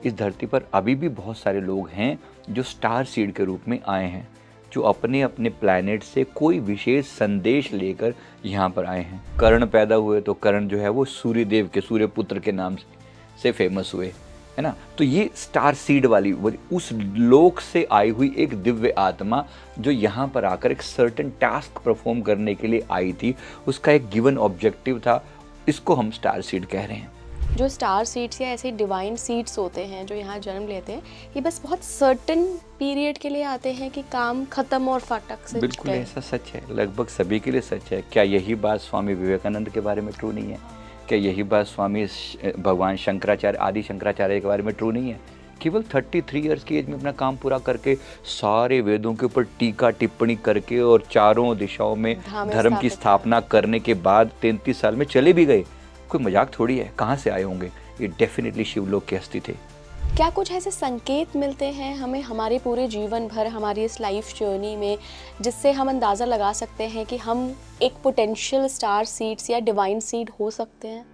इस धरती पर अभी भी बहुत सारे लोग हैं जो स्टार सीड के रूप में आए हैं, जो अपने अपने प्लैनेट से कोई विशेष संदेश लेकर यहाँ पर आए हैं। कर्ण पैदा हुए तो कर्ण जो है वो सूर्य देव के, सूर्य पुत्र के नाम से फेमस हुए, है ना। तो ये स्टार सीड वाली उस लोक से आई हुई एक दिव्य आत्मा जो यहाँ पर आकर एक सर्टेन टास्क परफॉर्म करने के लिए आई थी, उसका एक गिवन ऑब्जेक्टिव था, इसको हम स्टार सीड कह रहे हैं। जो स्टार सीड्स या ऐसे डिवाइन सीड्स होते हैं जो यहाँ जन्म लेते हैं, ये बस बहुत सर्टेन पीरियड के लिए आते हैं कि काम खत्म और फटक से? बिल्कुल ऐसा सच है, लगभग सभी के लिए सच है। क्या यही बात स्वामी विवेकानंद के बारे में ट्रू नहीं है? क्या यही बात स्वामी भगवान शंकराचार्य, आदि शंकराचार्य के बारे में ट्रू नहीं है? केवल 33 इयर्स की एज में अपना काम पूरा करके, सारे वेदों के ऊपर टीका टिप्पणी करके और चारों दिशाओं में धर्म की स्थापना करने के बाद 33 साल में चले भी गए। कोई मजाक थोड़ी है। कहाँ से आए होंगे? ये डेफिनेटली शिवलोक के अस्थि थे। क्या कुछ ऐसे संकेत मिलते हैं हमें हमारे पूरे जीवन भर, हमारी इस लाइफ जर्नी में, जिससे हम अंदाज़ा लगा सकते हैं कि हम एक पोटेंशियल स्टार सीड्स या डिवाइन सीड हो सकते हैं?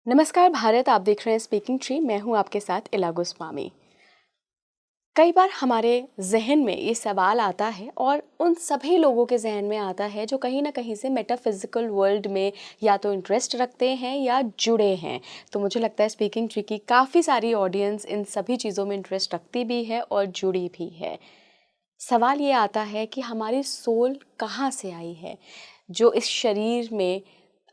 नमस्कार भारत, आप देख रहे हैं स्पीकिंग ट्री। मैं हूं आपके साथ इला गोस्वामी। कई बार हमारे जहन में ये सवाल आता है और उन सभी लोगों के जहन में आता है जो कहीं ना कहीं से मेटाफिजिकल वर्ल्ड में या तो इंटरेस्ट रखते हैं या जुड़े हैं। तो मुझे लगता है स्पीकिंग ट्री की काफ़ी सारी ऑडियंस इन सभी चीज़ों में इंटरेस्ट रखती भी है और जुड़ी भी है। सवाल ये आता है कि हमारी सोल कहाँ से आई है, जो इस शरीर में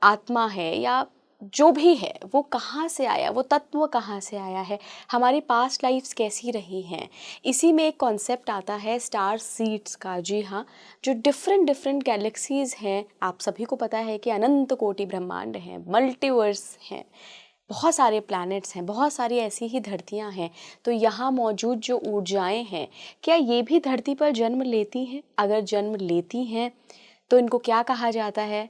आत्मा है या जो भी है वो कहाँ से आया, वो तत्व कहाँ से आया है, हमारी पास्ट लाइफ्स कैसी रही हैं। इसी में एक कॉन्सेप्ट आता है स्टार सीड्स का। जी हाँ, जो डिफरेंट गैलेक्सीज़ हैं, आप सभी को पता है कि अनंत कोटि ब्रह्मांड हैं, मल्टीवर्स हैं, बहुत सारे प्लैनेट्स हैं, बहुत सारी ऐसी ही धरतियां हैं। तो यहाँ मौजूद जो ऊर्जाएं हैं, क्या ये भी धरती पर जन्म लेती हैं? अगर जन्म लेती हैं तो इनको क्या कहा जाता है,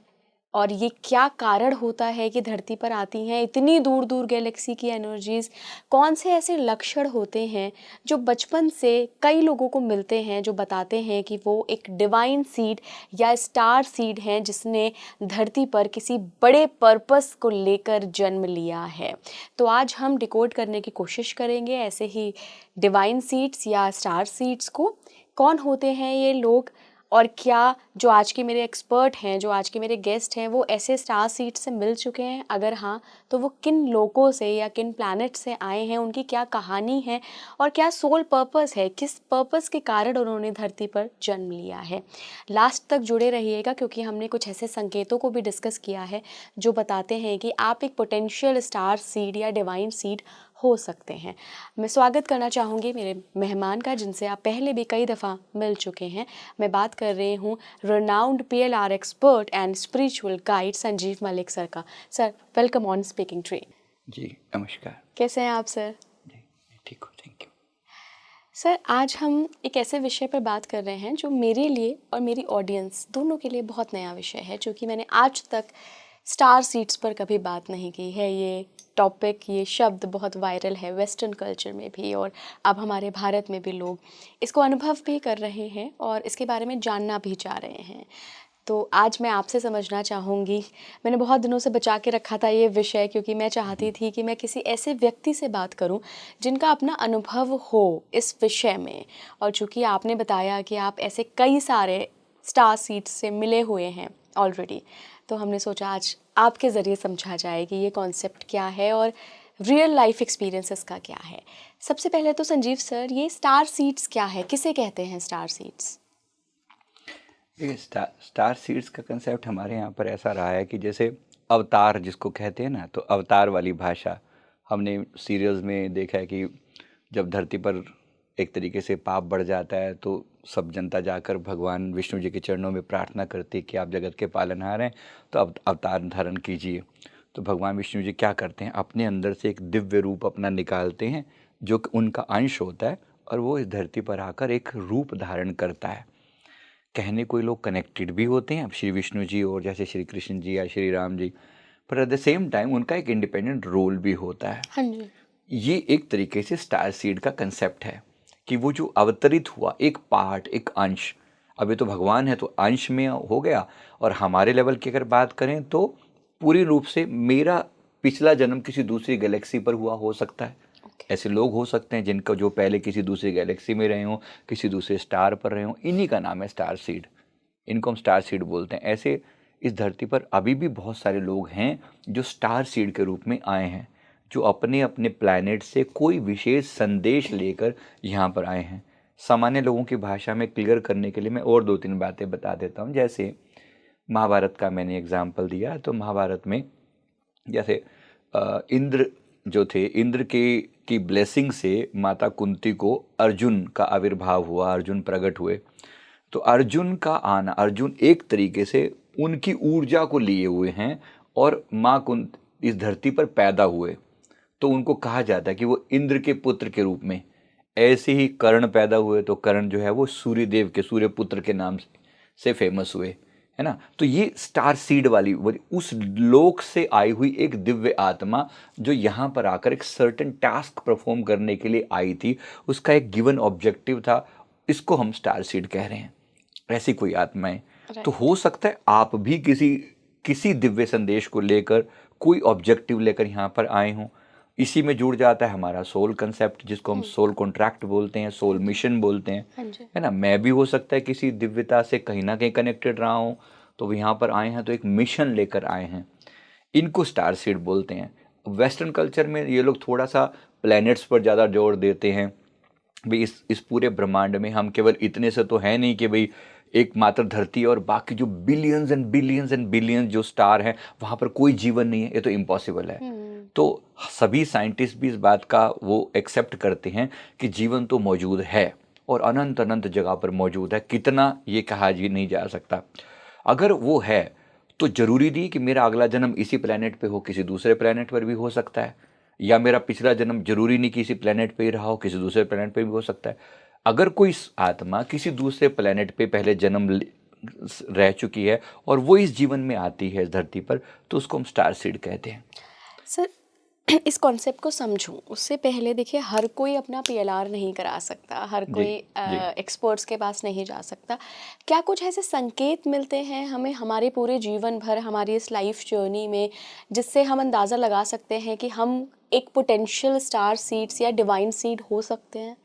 और ये क्या कारण होता है कि धरती पर आती हैं इतनी दूर दूर गैलेक्सी की एनर्जीज़? कौन से ऐसे लक्षण होते हैं जो बचपन से कई लोगों को मिलते हैं, जो बताते हैं कि वो एक डिवाइन सीड या स्टार सीड हैं जिसने धरती पर किसी बड़े पर्पस को लेकर जन्म लिया है? तो आज हम डिकोड करने की कोशिश करेंगे ऐसे ही डिवाइन सीड्स या स्टार सीड्स को। कौन होते हैं ये लोग, और क्या जो आज के मेरे एक्सपर्ट हैं, जो आज के मेरे गेस्ट हैं, वो ऐसे स्टार सीड से मिल चुके हैं? अगर हाँ, तो वो किन लोगों से या किन प्लैनेट से आए हैं, उनकी क्या कहानी है, और क्या सोल पर्पस है, किस पर्पस के कारण उन्होंने धरती पर जन्म लिया है। लास्ट तक जुड़े रहिएगा क्योंकि हमने कुछ ऐसे संकेतों को भी डिस्कस किया है जो बताते हैं कि आप एक पोटेंशियल स्टार सीड या डिवाइन सीड हो सकते हैं। मैं स्वागत करना चाहूँगी मेरे मेहमान का, जिनसे आप पहले भी कई दफ़ा मिल चुके हैं। मैं बात कर रही हूँ renowned PLR expert and spiritual guide Sanjeev Malik sir का। Sir, welcome on speaking tree. जी नमस्कार। कैसे हैं आप सर? जी ठीक हो, थैंक यू। सर, आज हम एक ऐसे विषय पर बात कर रहे हैं जो मेरे लिए और मेरी ऑडियंस दोनों के लिए बहुत नया विषय है, क्योंकि मैंने आज तक स्टार सीड्स पर कभी बात नहीं की है। ये टॉपिक, ये शब्द बहुत वायरल है वेस्टर्न कल्चर में भी, और अब हमारे भारत में भी लोग इसको अनुभव भी कर रहे हैं और इसके बारे में जानना भी चाह रहे हैं। तो आज मैं आपसे समझना चाहूँगी, मैंने बहुत दिनों से बचा के रखा था ये विषय, क्योंकि मैं चाहती थी कि मैं किसी ऐसे व्यक्ति से बात करूं जिनका अपना अनुभव हो इस विषय में। और चूँकि आपने बताया कि आप ऐसे कई सारे स्टार सीड्स से मिले हुए हैं ऑलरेडी, तो हमने सोचा आज आपके ज़रिए समझा जाए कि ये कॉन्सेप्ट क्या है और रियल लाइफ एक्सपीरियंसेस का क्या है। सबसे पहले तो संजीव सर, ये स्टार सीड्स क्या है, किसे कहते हैं स्टार सीड्स? ये स्टार सीड्स का कंसेप्ट हमारे यहाँ पर ऐसा रहा है कि जैसे अवतार जिसको कहते हैं ना, तो अवतार वाली भाषा हमने सीरियल्स में देखा है कि जब धरती पर एक तरीके से पाप बढ़ जाता है तो सब जनता जाकर भगवान विष्णु जी के चरणों में प्रार्थना करती है कि आप जगत के पालनहार हैं, तो अब अवतार धारण कीजिए। तो भगवान विष्णु जी क्या करते हैं, अपने अंदर से एक दिव्य रूप अपना निकालते हैं जो कि उनका अंश होता है, और वो इस धरती पर आकर एक रूप धारण करता है। कहने कोई लोग कनेक्टेड भी होते हैं, अब श्री विष्णु जी और जैसे श्री कृष्ण जी या श्री राम जी, पर एट द सेम टाइम उनका एक इंडिपेंडेंट रोल भी होता है। हाँ जी। ये एक तरीके से स्टार सीड का कंसेप्ट है कि वो जो अवतरित हुआ एक पार्ट, एक अंश, अभी तो भगवान है तो अंश में हो गया, और हमारे लेवल की अगर बात करें तो पूरी रूप से मेरा पिछला जन्म किसी दूसरी गैलेक्सी पर हुआ हो सकता है। ऐसे लोग हो सकते हैं जिनका जो पहले किसी दूसरी गैलेक्सी में रहे हों, किसी दूसरे स्टार पर रहे हों, इन्हीं का नाम है स्टार सीड। इनको हम स्टार सीड बोलते हैं। ऐसे इस धरती पर अभी भी बहुत सारे लोग हैं जो स्टार सीड के रूप में आए हैं, जो अपने अपने प्लैनेट से कोई विशेष संदेश लेकर यहाँ पर आए हैं। सामान्य लोगों की भाषा में क्लियर करने के लिए मैं और 2-3 बातें बता देता हूँ। जैसे महाभारत का मैंने एग्जाम्पल दिया, तो महाभारत में जैसे इंद्र जो थे, इंद्र की ब्लेसिंग से माता कुंती को अर्जुन का आविर्भाव हुआ, अर्जुन प्रकट हुए। तो अर्जुन का आना, अर्जुन एक तरीके से उनकी ऊर्जा को लिए हुए हैं और माँ कुंती इस धरती पर पैदा हुए, तो उनको कहा जाता है कि वो इंद्र के पुत्र के रूप में। ऐसे ही कर्ण पैदा हुए, तो कर्ण जो है वो सूर्यदेव के, सूर्य पुत्र के नाम से फेमस हुए, है ना। तो ये स्टार सीड वाली उस लोक से आई हुई एक दिव्य आत्मा जो यहाँ पर आकर एक सर्टेन टास्क परफॉर्म करने के लिए आई थी, उसका एक गिवन ऑब्जेक्टिव था, इसको हम स्टार सीड कह रहे हैं। ऐसी कोई आत्माएं तो हो सकता है आप भी किसी दिव्य संदेश को लेकर, कोई ऑब्जेक्टिव लेकर यहाँ पर आए हों। इसी में जुड़ जाता है हमारा सोल कंसेप्ट, जिसको हम सोल कॉन्ट्रैक्ट बोलते हैं, सोल मिशन बोलते हैं, है ना। मैं भी हो सकता है किसी दिव्यता से कहीं ना कहीं कनेक्टेड रहा हूँ, तो यहाँ पर आए हैं तो एक मिशन लेकर आए हैं। इनको स्टार सीड बोलते हैं। वेस्टर्न कल्चर में ये लोग थोड़ा सा प्लैनेट्स पर ज़्यादा जोर देते हैं। भाई इस पूरे ब्रह्मांड में हम केवल इतने से तो है नहीं कि भाई एक मात्र धरती और बाकी जो billions and billions and billions जो स्टार हैं वहाँ पर कोई जीवन नहीं है, ये तो इम्पॉसिबल है। तो सभी साइंटिस्ट भी इस बात का वो एक्सेप्ट करते हैं कि जीवन तो मौजूद है और अनंत अनंत जगह पर मौजूद है, कितना ये कहा जी नहीं जा सकता। अगर वो है तो ज़रूरी नहीं कि मेरा अगला जन्म इसी प्लेनेट पे हो, किसी दूसरे प्लेनेट पर भी हो सकता है, या मेरा पिछला जन्म जरूरी नहीं कि इसी प्लेनेट पे ही रहा हो, किसी दूसरे प्लेनेट पे भी हो सकता है। अगर कोई आत्मा किसी दूसरे प्लेनेट पे पहले जन्म रह चुकी है और वो इस जीवन में आती है इस धरती पर, तो उसको हम स्टार सीड कहते हैं। सर, इस कॉन्सेप्ट को समझूं उससे पहले देखिए, हर कोई अपना पीएलआर नहीं करा सकता, हर कोई एक्सपर्ट्स के पास नहीं जा सकता। क्या कुछ ऐसे संकेत मिलते हैं हमें हमारे पूरे जीवन भर, हमारी इस लाइफ जर्नी में, जिससे हम अंदाज़ा लगा सकते हैं कि हम एक पोटेंशियल स्टार सीड्स या डिवाइन सीड हो सकते हैं?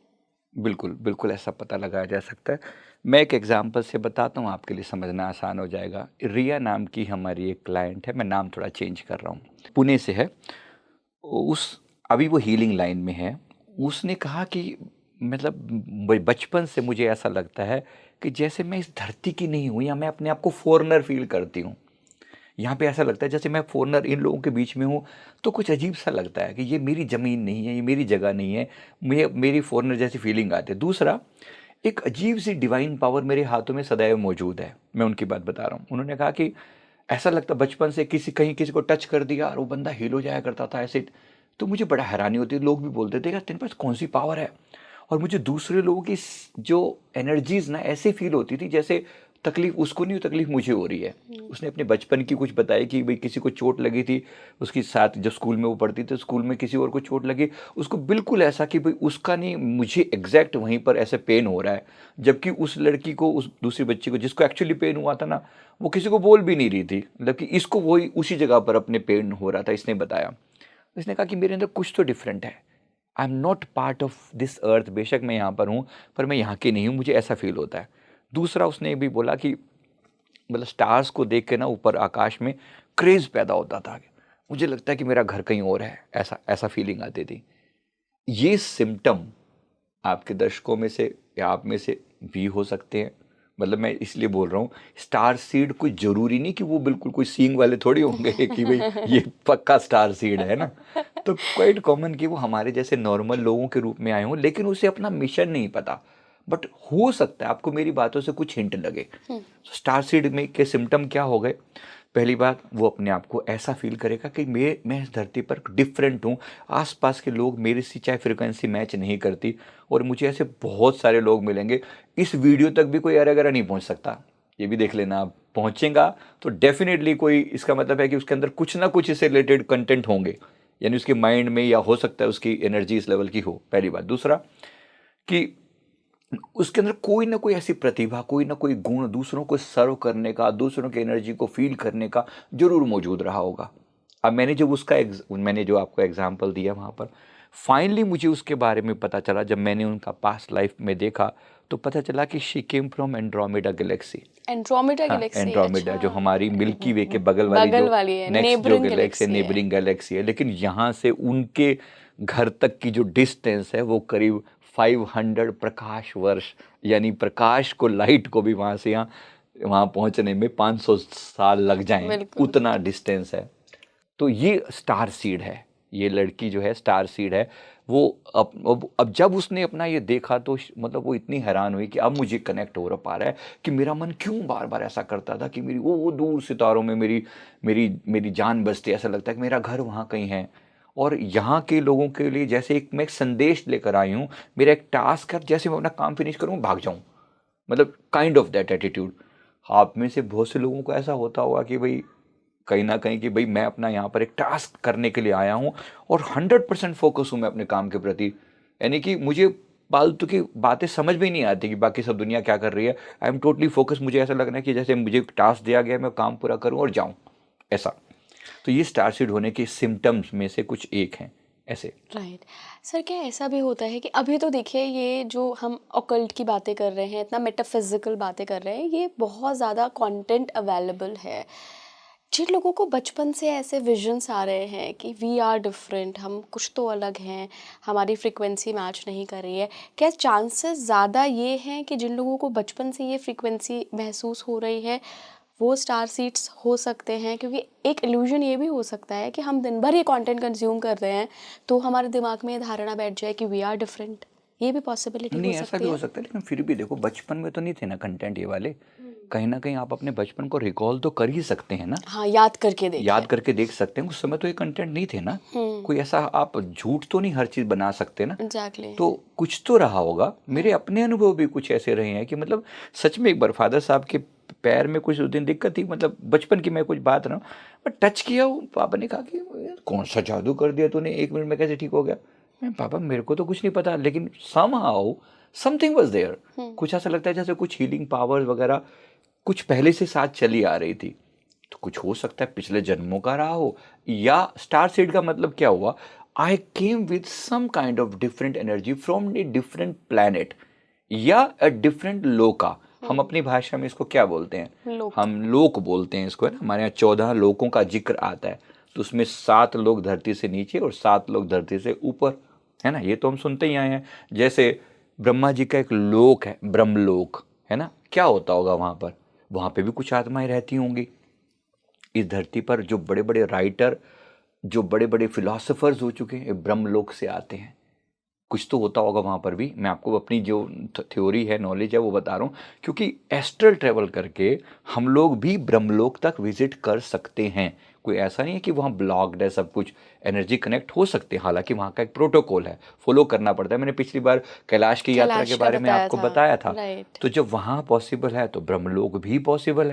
बिल्कुल बिल्कुल, ऐसा पता लगाया जा सकता है। मैं एक एग्जांपल से बताता हूँ, आपके लिए समझना आसान हो जाएगा। रिया नाम की हमारी एक क्लाइंट है, मैं नाम थोड़ा चेंज कर रहा हूँ, पुणे से है। अभी वो हीलिंग लाइन में है। उसने कहा कि मतलब बचपन से मुझे ऐसा लगता है कि जैसे मैं इस धरती की नहीं हूँ, या मैं अपने आप को फॉरेनर फील करती हूँ। यहाँ पे ऐसा लगता है जैसे मैं फॉरेनर इन लोगों के बीच में हूँ, तो कुछ अजीब सा लगता है कि ये मेरी ज़मीन नहीं है, ये मेरी जगह नहीं है, मेरी फॉरेनर जैसी फीलिंग आती है। दूसरा, एक अजीब सी डिवाइन पावर मेरे हाथों में सदैव मौजूद है। मैं उनकी बात बता रहा हूँ। उन्होंने कहा कि ऐसा लगता बचपन से किसी को टच कर दिया और वो बंदा हील हो जाया करता था ऐसे। तो मुझे बड़ा हैरानी होती है, लोग भी बोलते थे यार तेरे पास कौन सी पावर है। और मुझे दूसरे लोगों की जो एनर्जीज ना ऐसे फील होती थी जैसे तकलीफ उसको नहीं, तकलीफ मुझे हो रही है। उसने अपने बचपन की कुछ बताई कि भाई किसी को चोट लगी थी, उसके साथ जब स्कूल में वो पढ़ती थी, स्कूल में किसी और को चोट लगी, उसको बिल्कुल ऐसा कि भाई उसका नहीं, मुझे एग्जैक्ट वहीं पर ऐसे पेन हो रहा है। जबकि उस लड़की को, उस दूसरी बच्ची को जिसको एक्चुअली पेन हुआ था ना, वो किसी को बोल भी नहीं रही थी, मतलब कि इसको वही उसी जगह पर अपने पेन हो रहा था। इसने बताया, इसने कहा कि मेरे अंदर कुछ तो डिफरेंट है, I am not part of this earth. बेशक मैं यहाँ पर हूँ पर मैं यहाँ की नहीं हूँ, मुझे ऐसा फील होता है। दूसरा, उसने भी बोला कि मतलब स्टार्स को देख के ना ऊपर आकाश में क्रेज पैदा होता था, मुझे लगता है कि मेरा घर कहीं और है, ऐसा ऐसा फीलिंग आती थी। ये सिम्टम आपके दर्शकों में से या आप में से भी हो सकते हैं। मतलब मैं इसलिए बोल रहा हूँ, स्टार सीड कोई ज़रूरी नहीं कि वो बिल्कुल कोई सींग वाले थोड़ी होंगे कि भाई ये पक्का स्टार सीड है ना। तो क्वाइट कॉमन कि वो हमारे जैसे नॉर्मल लोगों के रूप में आए हों, लेकिन उसे अपना मिशन नहीं पता। बट हो सकता है आपको मेरी बातों से कुछ हिंट लगे। स्टार सीड में के सिम्टम क्या हो गए? पहली बात, वो अपने आप को ऐसा फील करेगा कि मैं इस धरती पर डिफरेंट हूँ, आसपास के लोग मेरी सी चाहे फ्रिक्वेंसी मैच नहीं करती, और मुझे ऐसे बहुत सारे लोग मिलेंगे, इस वीडियो तक भी कोई अरे नहीं पहुँच सकता। ये भी देख लेना, आप पहुँचेगा तो डेफिनेटली कोई, इसका मतलब है कि उसके अंदर कुछ ना कुछ इससे रिलेटेड कंटेंट होंगे, यानी उसके माइंड में, या हो सकता है उसकी एनर्जी इस लेवल की हो, पहली बात। दूसरा कि उसके अंदर कोई ना कोई ऐसी प्रतिभा, कोई ना कोई गुण, दूसरों को सर्व करने का, दूसरों की एनर्जी को फील करने का जरूर मौजूद रहा होगा। अब मैंने जो आपको एग्जाम्पल दिया वहाँ पर, फाइनली मुझे उसके बारे में पता चला जब मैंने उनका पास्ट लाइफ में देखा, तो पता चला कि she came from Andromeda Galaxy. Andromeda हाँ, गैलेक्सी, एंड्रोमेडा अच्छा। जो हमारी मिल्की वे के बगल वाली बगल जो वाली है, नेक्स्ट जो नेबरिंग गैलेक्सी है, गैलेक्सी है। नेबरिंग गैलेक्सी है, लेकिन यहाँ से उनके घर तक की जो डिस्टेंस है वो करीब 500 प्रकाश वर्ष, यानी प्रकाश को, लाइट को भी वहाँ से वहाँ पहुँचने में 500 साल लग जाएं, बिल्कुल। उतना डिस्टेंस है। तो ये स्टार सीड है, ये लड़की जो है स्टार सीड है। वो अब जब उसने अपना ये देखा तो मतलब वो इतनी हैरान हुई कि अब मुझे कनेक्ट हो पा रहा है कि मेरा मन क्यों बार बार ऐसा करता था कि मेरी वो दूर सितारों में मेरी मेरी मेरी जान बसती, ऐसा लगता है कि मेरा घर वहाँ कहीं है। और यहाँ के लोगों के लिए जैसे मैं एक संदेश लेकर आई हूँ, मेरा एक टास्क है, जैसे मैं अपना काम फिनिश करूँ भाग जाऊँ, मतलब काइंड ऑफ दैट एटीट्यूड। आप में से बहुत से लोगों को ऐसा होता होगा कि भाई कहीं ना कहीं कि भाई मैं अपना यहाँ पर एक टास्क करने के लिए आया हूँ और 100% फोकस हूँ मैं अपने काम के प्रति, यानी कि मुझे फालतू की बातें समझ में ही नहीं आती कि बाकी सब दुनिया क्या कर रही है। आई एम टोटली फोकस, मुझे ऐसा लग रहा है कि जैसे मुझे टास्क दिया गया मैं काम पूरा करूँ और जाऊँ, ऐसा। तो ये स्टार सीड होने के सिम्टम्स में से कुछ एक हैं ऐसे। राइट सर, क्या ऐसा भी होता है कि अभी तो देखिए ये जो हम ऑकल्ट की बातें कर रहे हैं, इतना मेटाफिजिकल बातें कर रहे हैं, ये बहुत ज़्यादा कंटेंट अवेलेबल है। जिन लोगों को बचपन से ऐसे विजन्स आ रहे हैं कि वी आर डिफरेंट, हम कुछ तो अलग हैं, हमारी फ्रीक्वेंसी मैच नहीं कर रही है, क्या चांसेस ज़्यादा ये हैं कि जिन लोगों को बचपन से ये फ्रीक्वेंसी महसूस हो रही है वो स्टार सीड्स हो सकते हैं? क्योंकि एक इल्यूजन ये भी हो सकता है कि हम दिन भर ये कंटेंट कंज्यूम कर रहे हैं तो हमारे दिमाग में ये धारणा बैठ जाए कि वी आर डिफरेंट। ये भी पॉसिबिलिटी हो नहीं, ऐसा भी सकती हो है। सकता है, लेकिन फिर भी देखो बचपन में तो नहीं थे ना कंटेंट ये वाले। कहीं ना कहीं आप अपने बचपन को रिकॉल तो कर ही सकते हैं ना, हाँ, याद करके देखें। याद करके देख सकते हैं। उस समय तो ये कंटेंट नहीं थे ना, कोई ऐसा आप झूठ तो नहीं हर चीज़ बना सकते ना। एग्जैक्टली। तो कुछ तो रहा होगा। मेरे अपने अनुभव भी कुछ ऐसे रहे हैं कि मतलब सच में एक बार फादर साहब के पैर में कुछ उस दिन दिक्कत थी, मतलब बचपन की मैं कुछ बात रहा हूँ, बट टच किया, वो पापा ने कहा कि "यार, कौन सा जादू कर दिया तूने, 1 मिनट में कैसे ठीक हो गया"। मैं, पापा मेरे को तो कुछ नहीं पता, लेकिन समहाउ समथिंग वाज देयर। कुछ ऐसा लगता है जैसे कुछ हीलिंग पावर्स वगैरह कुछ पहले से साथ चली आ रही थी। तो कुछ हो सकता है पिछले जन्मों का रहा हो, या स्टार सीड का मतलब क्या हुआ, I came with some kind of different energy from a different planet या अ डिफरेंट लोका। हम अपनी भाषा में इसको क्या बोलते हैं, लोक। हम लोक बोलते हैं इसको, है ना। हमारे यहाँ 14 लोकों का जिक्र आता है, तो उसमें 7 लोग धरती से नीचे और 7 लोग धरती से ऊपर, है ना। ये तो हम सुनते ही आए हैं। जैसे ब्रह्मा जी का एक लोक है ब्रह्मलोक, है ना। क्या होता होगा वहाँ पे भी कुछ आत्माएं रहती होंगी। इस धरती पर जो बड़े बड़े राइटर, जो बड़े बड़े फिलोसोफर्स हो चुके हैं, ब्रह्मलोक से आते हैं। कुछ तो होता होगा वहाँ पर भी। मैं आपको अपनी जो थ्योरी है, नॉलेज है, वो बता रहा हूँ, क्योंकि एस्ट्रल ट्रेवल करके हम लोग भी ब्रह्मलोक तक विजिट कर सकते हैं। कोई ऐसा नहीं है कि वहाँ ब्लॉक्ड है सब कुछ, एनर्जी कनेक्ट हो सकते हैं। हालांकि वहाँ का एक प्रोटोकॉल है, फॉलो करना पड़ता है। मैंने पिछली बार कैलाश की यात्रा कैलाश के का बारे में आपको बताया था। राइट। तो जब वहाँ पॉसिबल है तो ब्रह्मलोक भी पॉसिबल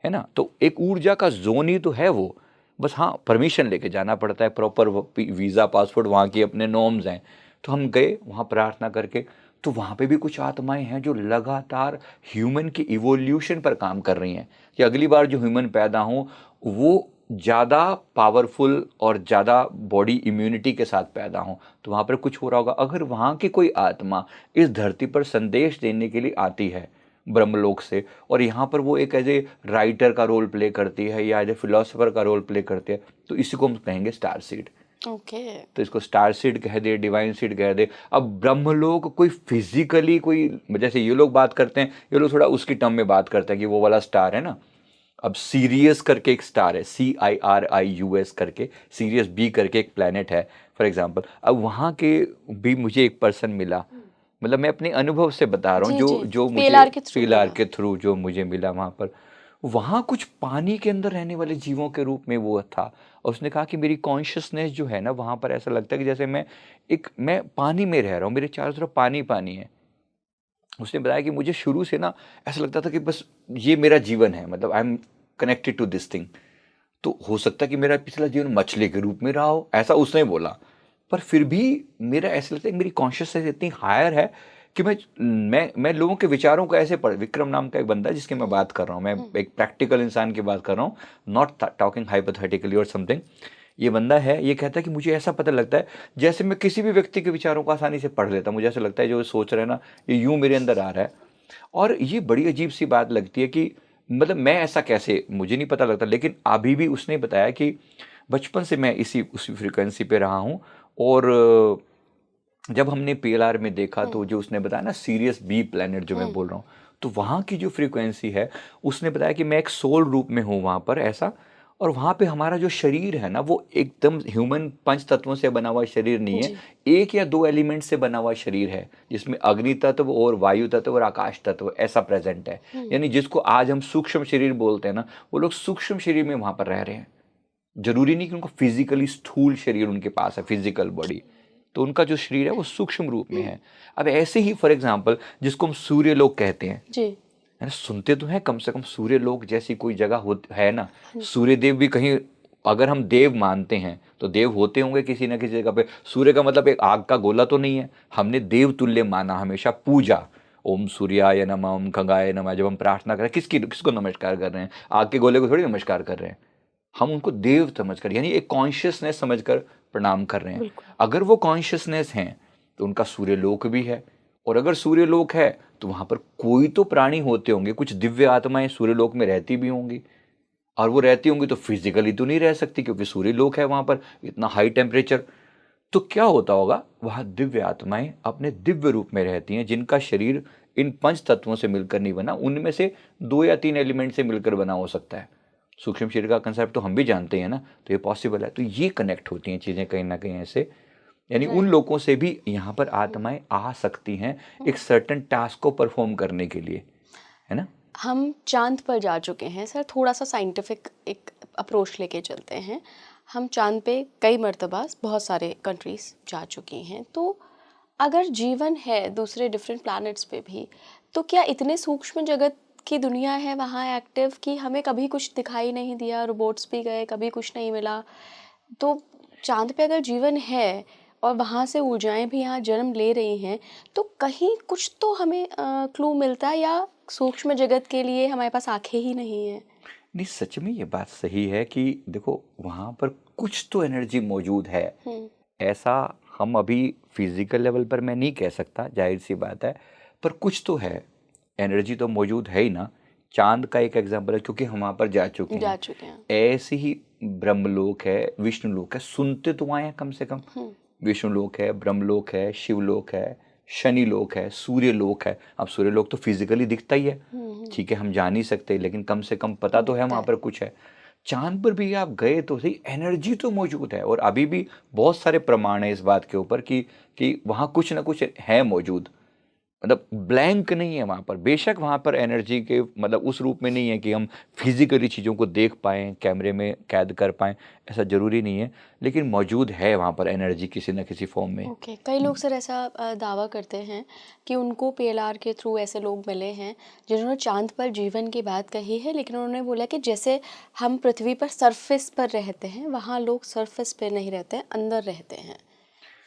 है ना। तो एक ऊर्जा का जोन ही तो है वो। बस हाँ, परमिशन लेके जाना पड़ता है, प्रॉपर वीज़ा पासपोर्ट, वहाँ की अपने नॉर्म्स हैं। तो हम गए वहाँ प्रार्थना करके, तो वहाँ पे भी कुछ आत्माएं हैं जो लगातार ह्यूमन की इवोल्यूशन पर काम कर रही हैं, कि अगली बार जो ह्यूमन पैदा हो वो ज़्यादा पावरफुल और ज़्यादा बॉडी इम्यूनिटी के साथ पैदा हो। तो वहाँ पर कुछ हो रहा होगा। अगर वहाँ की कोई आत्मा इस धरती पर संदेश देने के लिए आती है ब्रह्मलोक से, और यहाँ पर वो एक एज ए राइटर का रोल प्ले करती है या एज ए फिलोसोफर का रोल प्ले करती है, तो इसी को हम कहेंगे स्टार सीड। ओके। तो इसको स्टार सीड कह दे, डिवाइन सीड कह दे। अब ब्रह्मलोक कोई फिजिकली कोई, जैसे ये लोग बात करते हैं, ये लोग थोड़ा उसकी टर्म में बात करते हैं कि वो वाला स्टार है ना। अब सीरियस करके एक स्टार है, CIRIUS करके, सीरियस बी करके एक प्लैनेट है फॉर एग्जांपल। अब वहाँ के भी मुझे एक पर्सन मिला, मतलब मैं अपने अनुभव से बता रहा हूँ, जी जो जी, जो मुझे पीएलआर के थ्रू पीलार मिला। के थ्रू जो मुझे मिला वहाँ पर। वहाँ कुछ पानी के अंदर रहने वाले जीवों के रूप में वो था। और उसने कहा कि मेरी कॉन्शियसनेस जो है ना, वहाँ पर ऐसा लगता है कि जैसे मैं पानी में रह रहा हूँ, मेरे चारों तरफ पानी पानी है। उसने बताया कि मुझे शुरू से ना ऐसा लगता था कि बस ये मेरा जीवन है, मतलब I am connected to this thing. तो हो सकता है कि मेरा पिछला जीवन मछली के रूप में रहा हो, ऐसा उसने बोला। पर फिर भी मेरा ऐसा लगता है कि मेरी कॉन्शियसनेस इतनी हायर है कि मैं लोगों के विचारों को ऐसे पढ़, विक्रम नाम का एक बंदा है जिसकी मैं बात कर रहा हूँ, मैं एक प्रैक्टिकल इंसान की बात कर रहा हूँ, नॉट टॉकिंग हाइपोथेटिकली और समथिंग। ये बंदा है, ये कहता है कि मुझे ऐसा पता लगता है जैसे मैं किसी भी व्यक्ति के विचारों को आसानी से पढ़ लेता हूँ, मुझे ऐसा लगता है जो सोच रहे हैं ना ये यूं मेरे अंदर आ रहा है। और ये बड़ी अजीब सी बात लगती है कि मतलब मैं ऐसा कैसे, मुझे नहीं पता लगता, लेकिन अभी भी उसने बताया कि बचपन से मैं इसी उसी फ्रिक्वेंसी पे रहा हूँ। और जब हमने पीएलआर में देखा तो जो उसने बताया ना सीरियस बी प्लैनेट जो मैं बोल रहा हूँ, तो वहाँ की जो फ्रीक्वेंसी है, उसने बताया कि मैं एक सोल रूप में हूँ वहाँ पर ऐसा। और वहाँ पे हमारा जो शरीर है ना वो एकदम ह्यूमन पंच तत्वों से बना हुआ शरीर नहीं है, जी। एक या दो एलिमेंट से बना हुआ शरीर है, जिसमें अग्नि तत्व और वायु तत्व और आकाश तत्व ऐसा प्रेजेंट है। यानी जिसको आज हम सूक्ष्म शरीर बोलते हैं ना, वो लोग सूक्ष्म शरीर में वहाँ पर रह रहे हैं। जरूरी नहीं कि उनको फिजिकली स्थूल शरीर उनके पास है, फिजिकल बॉडी, तो उनका जो शरीर है वो सूक्ष्म रूप में है। अब ऐसे ही फॉर एग्जांपल जिसको हम सूर्य लोक कहते हैं, जी। है ना, सुनते तो हैं, कम से कम सूर्य लोक जैसी कोई जगह हो है ना। सूर्य देव भी कहीं, अगर हम देव मानते हैं तो देव होते होंगे किसी ना किसी जगह पे। सूर्य का मतलब एक आग का गोला तो नहीं है, हमने देव तुल्य माना हमेशा। पूजा, ओम सूर्याय नमः, ओम गंगाय नमः, जब हम प्रार्थना करें किसको नमस्कार कर रहे हैं? आग के गोले को थोड़ी नमस्कार कर रहे हैं, हम उनको देव समझकर, यानी एक कॉन्शियसनेस समझकर प्रणाम कर रहे हैं। बिल्कुल। अगर वो कॉन्शियसनेस है तो उनका सूर्य लोक भी है। और अगर सूर्य लोक है तो वहां पर कोई तो प्राणी होते होंगे, कुछ दिव्य आत्माएं सूर्य लोक में रहती भी होंगी। और वो रहती होंगी तो फिजिकली तो नहीं रह सकती, क्योंकि सूर्य लोक है, वहां पर इतना हाई टेम्परेचर। तो क्या होता होगा, वहां दिव्य आत्माएं अपने दिव्य रूप में रहती हैं, जिनका शरीर इन पंच तत्वों से मिलकर नहीं बना, उनमें से दो या तीन एलिमेंट से मिलकर बना हो सकता है। सूक्ष्म शरीर का कंसेप्ट तो हम भी जानते हैं ना, तो ये पॉसिबल है। तो ये कनेक्ट होती हैं चीजें कहीं ना कहीं ऐसे, यानी उन राइट। लोगों से भी यहाँ पर आत्माएं आ सकती हैं एक सर्टेन टास्क को परफॉर्म करने के लिए, है ना। हम चांद पर जा चुके हैं सर, थोड़ा सा साइंटिफिक एक अप्रोच लेके चलते हैं। हम चांद पे कई मर्तबा बहुत सारे कंट्रीज जा चुकी हैं, तो अगर जीवन है दूसरे डिफरेंट प्लैनेट्स पे भी, तो क्या इतने सूक्ष्म जगत की दुनिया है वहाँ एक्टिव कि हमें कभी कुछ दिखाई नहीं दिया, रोबोट्स भी गए कभी कुछ नहीं मिला? तो चांद पे अगर जीवन है और वहाँ से ऊर्जाएं भी यहाँ जन्म ले रही हैं, तो कहीं कुछ तो हमें क्लू मिलता है, या सूक्ष्म जगत के लिए हमारे पास आंखें ही नहीं है? नहीं, सच में ये बात सही है कि देखो वहां पर कुछ तो एनर्जी मौजूद है। ऐसा हम अभी फिजिकल लेवल पर मैं नहीं कह सकता, जाहिर सी बात है, पर कुछ तो है, एनर्जी तो मौजूद है ही ना। चांद का एक एग्जांपल है, क्योंकि हम वहां पर जा चुके जा हैं। चुके हैं। ऐसे ही ब्रह्मलोक है, विष्णुलोक है, सुनते तो आए हैं कम से कम। विष्णुलोक है, ब्रह्मलोक है, शिवलोक है, शनि लोक है, सूर्य लोक है। अब सूर्य लोक तो फिजिकली दिखता ही है, ठीक है, हम जा नहीं सकते, लेकिन कम से कम पता तो है दिखता वहां है। पर कुछ है। चांद पर भी आप गए तो सही, एनर्जी तो मौजूद है। और अभी भी बहुत सारे प्रमाण है इस बात के ऊपर कि वहां कुछ ना कुछ है मौजूद, मतलब ब्लैंक नहीं है वहां पर। बेशक वहां पर एनर्जी के मतलब उस रूप में नहीं है कि हम फिजिकली चीज़ों को देख पाएं, कैमरे में कैद कर पाएं, ऐसा जरूरी नहीं है, लेकिन मौजूद है वहां पर एनर्जी किसी न किसी फॉर्म में। ओके, कई लोग सर ऐसा दावा करते हैं कि उनको पीएलआर के थ्रू ऐसे लोग मिले हैं जिन्होंने चांद पर जीवन की बात कही है, लेकिन उन्होंने बोला कि जैसे हम पृथ्वी पर सरफेस पर रहते हैं, वहाँ लोग सरफेस पे नहीं रहते हैं, अंदर रहते हैं,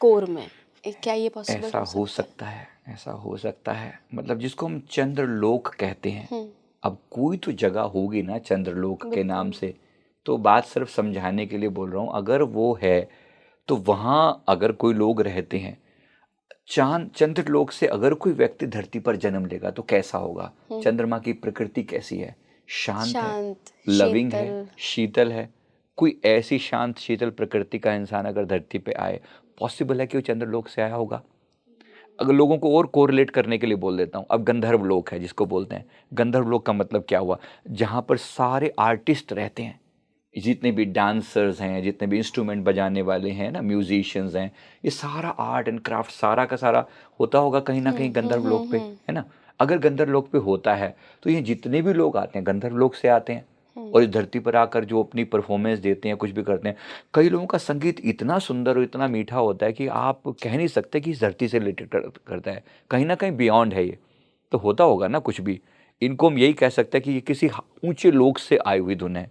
कोर में। क्या ये पॉसिबल ऐसा हो हो सकता है? सकता है, ऐसा हो सकता है, मतलब जिसको हम चंद्रलोक कहते हैं। अब कोई तो जगह होगी ना चंद्रलोक के नाम बिल्कुल। से, तो बात सिर्फ समझाने के लिए बोल रहा हूँ। अगर वो है तो वहाँ अगर कोई लोग रहते हैं, चंद्रलोक से अगर कोई व्यक्ति धरती पर जन्म लेगा तो कैसा होगा? चंद्रमा की प्रकृति कैसी है? शांत है, शांत, लविंग है, शीतल। शीतल है। कोई ऐसी शांत शीतल प्रकृति का इंसान अगर धरती पे आए, पॉसिबल है कि वो चंद्रलोक से आया होगा। अगर लोगों को और कोरिलेट करने के लिए बोल देता हूँ, अब गंधर्व लोक है जिसको बोलते हैं। गंधर्व लोक का मतलब क्या हुआ? जहाँ पर सारे आर्टिस्ट रहते हैं, जितने भी डांसर्स हैं, जितने भी इंस्ट्रूमेंट बजाने वाले हैं ना, म्यूजिशियंस हैं, ये सारा आर्ट एंड क्राफ्ट सारा का सारा होता होगा कहीं ना कहीं गंधर्व लोक पे, है ना। अगर गंधर्व लोक पे होता है तो ये जितने भी लोग आते हैं गंधर्व लोक से आते हैं, और इस धरती पर आकर जो अपनी परफॉर्मेंस देते हैं, कुछ भी करते हैं। कई लोगों का संगीत इतना सुंदर और इतना मीठा होता है कि आप कह नहीं सकते कि इस धरती से रिलेटेड करता है, कहीं ना कहीं बियॉन्ड है ये। तो होता होगा ना कुछ भी। इनको हम यही कह सकते हैं कि ये किसी ऊंचे लोक से आई हुई धुन है।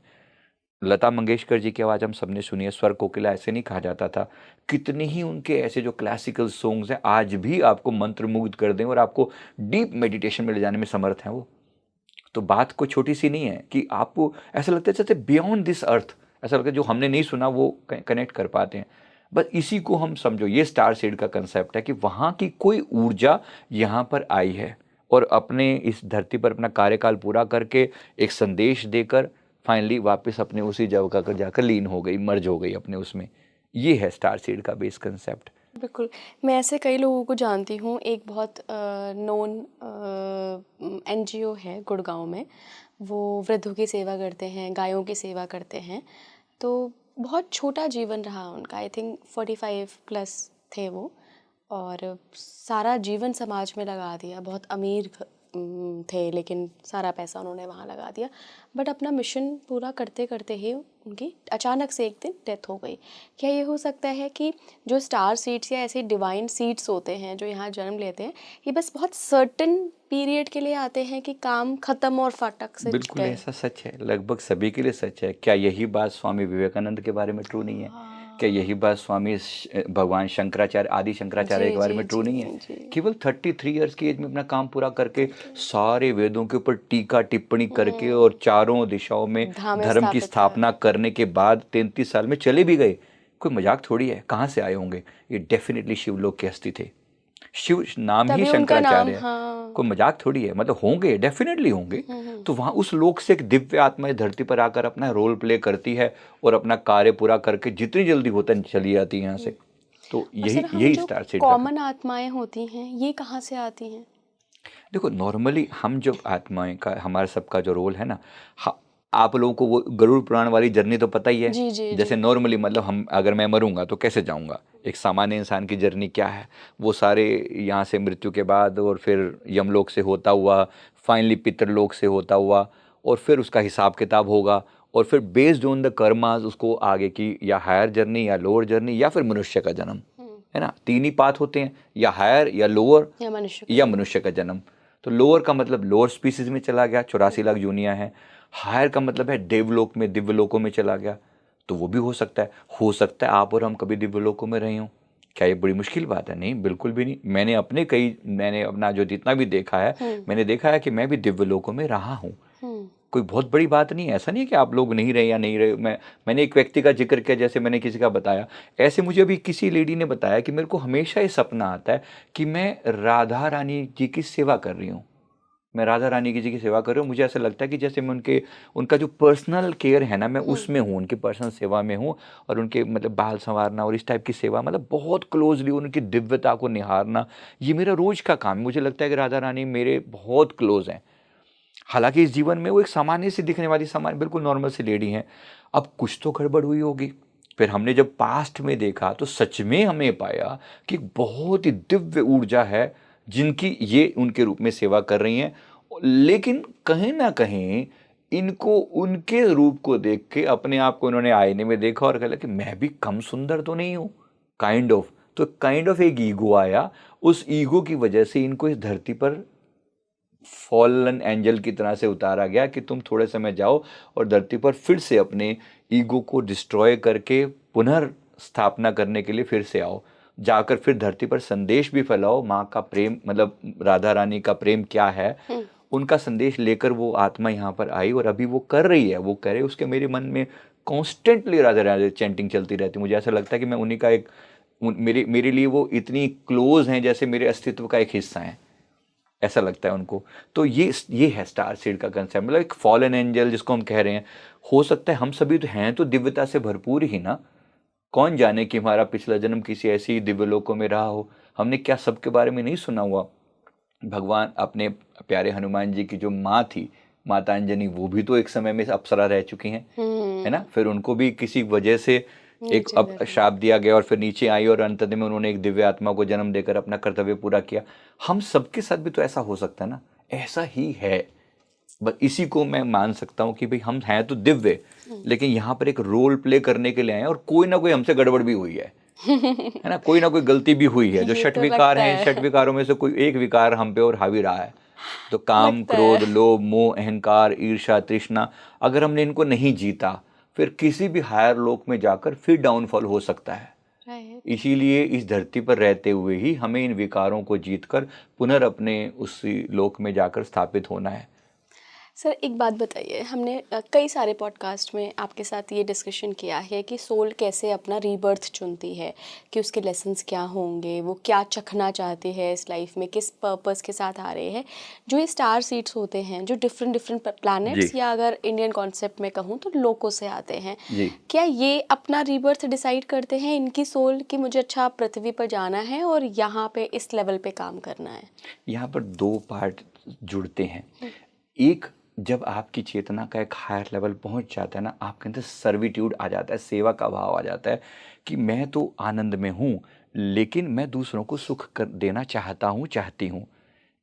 लता मंगेशकर जी की आवाज़ हम सबने सुनी है, स्वर कोकिला ऐसे नहीं कहा जाता था। कितने ही उनके ऐसे जो क्लासिकल सॉन्ग्स हैं आज भी आपको मंत्रमुग्ध कर दें और आपको डीप मेडिटेशन में ले जाने में समर्थ हैं वो। तो बात कोई छोटी सी नहीं है कि आपको ऐसा लगता है जैसे बियॉन्ड दिस अर्थ, ऐसा लगता है जो हमने नहीं सुना वो कनेक्ट कर पाते हैं। बस इसी को हम समझो, ये स्टार सीड का कंसेप्ट है कि वहाँ की कोई ऊर्जा यहाँ पर आई है और अपने इस धरती पर अपना कार्यकाल पूरा करके एक संदेश देकर फाइनली वापस अपने उसी जगह कर जाकर लीन हो गई, मर्ज हो गई अपने उसमें। ये है स्टार सीड का बेस कंसेप्ट। बिल्कुल। मैं ऐसे कई लोगों को जानती हूँ। एक बहुत नोन एनजीओ है गुड़गांव में, वो वृद्धों की सेवा करते हैं, गायों की सेवा करते हैं। तो बहुत छोटा जीवन रहा उनका, आई थिंक 45 प्लस थे वो, और सारा जीवन समाज में लगा दिया। बहुत अमीर थे लेकिन सारा पैसा उन्होंने वहाँ लगा दिया। बट अपना मिशन पूरा करते करते ही उनकी अचानक से एक दिन डेथ हो गई। क्या ये हो सकता है कि जो स्टार सीड्स या ऐसे डिवाइन सीड्स होते हैं जो यहाँ जन्म लेते हैं, ये बस बहुत सर्टेन पीरियड के लिए आते हैं कि काम खत्म और फटक से बिल्कुल गए? ऐसा सच है, लगभग सभी के लिए सच है। क्या यही बात स्वामी विवेकानंद के बारे में ट्रू नहीं है? क्या यही बात भगवान शंकराचार्य, आदि शंकराचार्य के बारे में ट्रू नहीं है? केवल 33 इयर्स की एज में अपना काम पूरा करके सारे वेदों के ऊपर टीका टिप्पणी करके और चारों दिशाओं में धर्म की स्थापना करने के बाद 33 साल में चले भी गए। कोई मजाक थोड़ी है। कहाँ से आए होंगे? ये डेफिनेटली शिवलोक के अस्थि थे। शिव नाम ही शंकराचार्य है, कोई मजाक थोड़ी है। मतलब होंगे, डेफिनेटली होंगे। तो वहाँ उस लोक से एक दिव्य आत्मा इस धरती पर आकर अपना रोल प्ले करती है और अपना कार्य पूरा करके जितनी जल्दी होता है चली जाती है यहाँ से। तो यही स्टार सीड का कॉमन आत्माएं होती हैं, ये कहाँ से आती हैं? देखो, नॉर्मली हम जब आत्माएं का, हमारा सबका जो रोल है ना, आप लोगों को वो गरुड़ पुराण वाली जर्नी तो पता ही है। जैसे नॉर्मली मतलब हम, अगर मैं मरूंगा तो कैसे जाऊंगा, एक सामान्य इंसान की जर्नी क्या है, वो सारे यहाँ से मृत्यु के बाद और फिर यमलोक से होता हुआ फाइनली पितरलोक से होता हुआ और फिर उसका हिसाब किताब होगा और फिर बेस्ड ऑन द कर्मास उसको आगे की या हायर जर्नी या लोअर जर्नी या फिर मनुष्य का जन्म, है ना। 3 ही पाथ होते हैं, या हायर या लोअर या मनुष्य का जन्म। तो लोअर का मतलब लोअर स्पीसीज में चला गया, 84 लाख जूनियाँ हैं। हायर का मतलब है देवलोक में, दिव्यलोकों में चला गया। तो वो भी हो सकता है आप और हम कभी दिव्यलोकों में रहे हों। क्या ये बड़ी मुश्किल बात है? नहीं, बिल्कुल भी नहीं। मैंने अपना जो जितना भी देखा है, मैंने देखा है कि मैं भी दिव्यलोकों में रहा हूँ। कोई बहुत बड़ी बात नहीं है। ऐसा नहीं है कि आप लोग नहीं रहे या नहीं रहे। मैंने एक व्यक्ति का जिक्र किया, जैसे मैंने किसी का बताया, ऐसे मुझे अभी किसी लेडी ने बताया कि मेरे को हमेशा ये सपना आता है कि मैं राधा रानी जी की सेवा कर रही हूँ, मैं राधा रानी जी की सेवा कर रही हूँ। मुझे ऐसा लगता है कि जैसे मैं उनका जो पर्सनल केयर है ना, मैं उसमें हूँ, उनकी पर्सनल सेवा में हूँ। और उनके मतलब बाल संवारना और इस टाइप की सेवा, मतलब बहुत क्लोजली उनकी दिव्यता को निहारना, ये मेरा रोज का काम है। मुझे लगता है कि राधा रानी मेरे बहुत क्लोज हैं। हालांकि इस जीवन में वो एक सामान्य सी दिखने वाली, सामान्य बिल्कुल नॉर्मल सी लेडी हैं। अब कुछ तो गड़बड़ हुई होगी। फिर हमने जब पास्ट में देखा तो सच में हमें पाया कि बहुत ही दिव्य ऊर्जा है जिनकी ये उनके रूप में सेवा कर रही हैं। लेकिन कहीं ना कहीं इनको उनके रूप को देख के अपने आप को इन्होंने आईने में देखा और कहा कि मैं भी कम सुंदर तो नहीं हूँ, काइंड ऑफ। तो काइंड ऑफ एक ईगो आया। उस ईगो की वजह से इनको इस धरती पर फॉलन एंजल की तरह से उतारा गया कि तुम थोड़े समय जाओ और धरती पर फिर से अपने ईगो को डिस्ट्रॉय करके पुनर्स्थापना करने के लिए फिर से आओ, जाकर फिर धरती पर संदेश भी फैलाओ। माँ का प्रेम, मतलब राधा रानी का प्रेम क्या है, उनका संदेश लेकर वो आत्मा यहाँ पर आई और अभी वो कर रही है, वो करे। उसके मेरे मन में कॉन्स्टेंटली राधा राधा चैंटिंग चलती रहती। मुझे ऐसा लगता है कि मैं उन्हीं का एक, मेरे लिए वो इतनी क्लोज हैं जैसे मेरे अस्तित्व का एक हिस्सा है, ऐसा लगता है उनको। तो ये है स्टार सीड का कंसेप्ट, मतलब एक फॉलन एंजल जिसको हम कह रहे हैं। हो सकता है हम सभी तो हैं तो दिव्यता से भरपूर ही ना। कौन जाने कि हमारा पिछला जन्म किसी ऐसी दिव्यलोकों में रहा हो। हमने क्या सबके बारे में नहीं सुना हुआ? भगवान अपने प्यारे हनुमान जी की जो माँ थी, माता अंजनी, वो भी तो एक समय में अप्सरा रह चुकी हैं, है ना। फिर उनको भी किसी वजह से एक अब श्राप दिया गया और फिर नीचे आई और अंत में उन्होंने एक दिव्य आत्मा को जन्म देकर अपना कर्तव्य पूरा किया। हम सबके साथ भी तो ऐसा हो सकता है ना, ऐसा ही है। बस इसी को मैं मान सकता हूँ कि भाई हम हैं तो दिव्य, लेकिन यहाँ पर एक रोल प्ले करने के लिए आए और कोई ना कोई हमसे गड़बड़ भी हुई है ना, कोई ना कोई गलती भी हुई है। जो षट विकार हैं, षट विकारों में से कोई एक विकार हम पे और हावी रहा है। तो काम, क्रोध, लोभ, मोह, अहंकार, ईर्ष्या, तृष्णा, अगर हमने इनको नहीं जीता, फिर किसी भी हायर लोक में जाकर फिर डाउनफॉल हो सकता है। राइट। इसीलिए इस धरती पर रहते हुए ही हमें इन विकारों को जीतकर पुनर् उसी लोक में जाकर स्थापित होना है। सर एक बात बताइए, हमने कई सारे पॉडकास्ट में आपके साथ ये डिस्कशन किया है कि सोल कैसे अपना रीबर्थ चुनती है, कि उसके लेसन्स क्या होंगे, वो क्या चखना चाहती है इस लाइफ में, किस पर्पस के साथ आ रहे हैं। जो ये स्टार सीड्स होते हैं जो डिफरेंट डिफरेंट प्लैनेट्स, जी या अगर इंडियन कॉन्सेप्ट में कहूँ तो लोकों से आते हैं, जी क्या ये अपना रीबर्थ डिसाइड करते हैं इनकी सोल कि मुझे अच्छा पृथ्वी पर जाना है और यहाँ पे इस लेवल पे काम करना है? यहाँ पर दो पार्ट जुड़ते हैं। एक, जब आपकी चेतना का एक हायर लेवल पहुंच जाता है ना, आपके अंदर सर्विट्यूड आ जाता है, सेवा का भाव आ जाता है कि मैं तो आनंद में हूँ लेकिन मैं दूसरों को सुख कर देना चाहता हूँ, चाहती हूँ।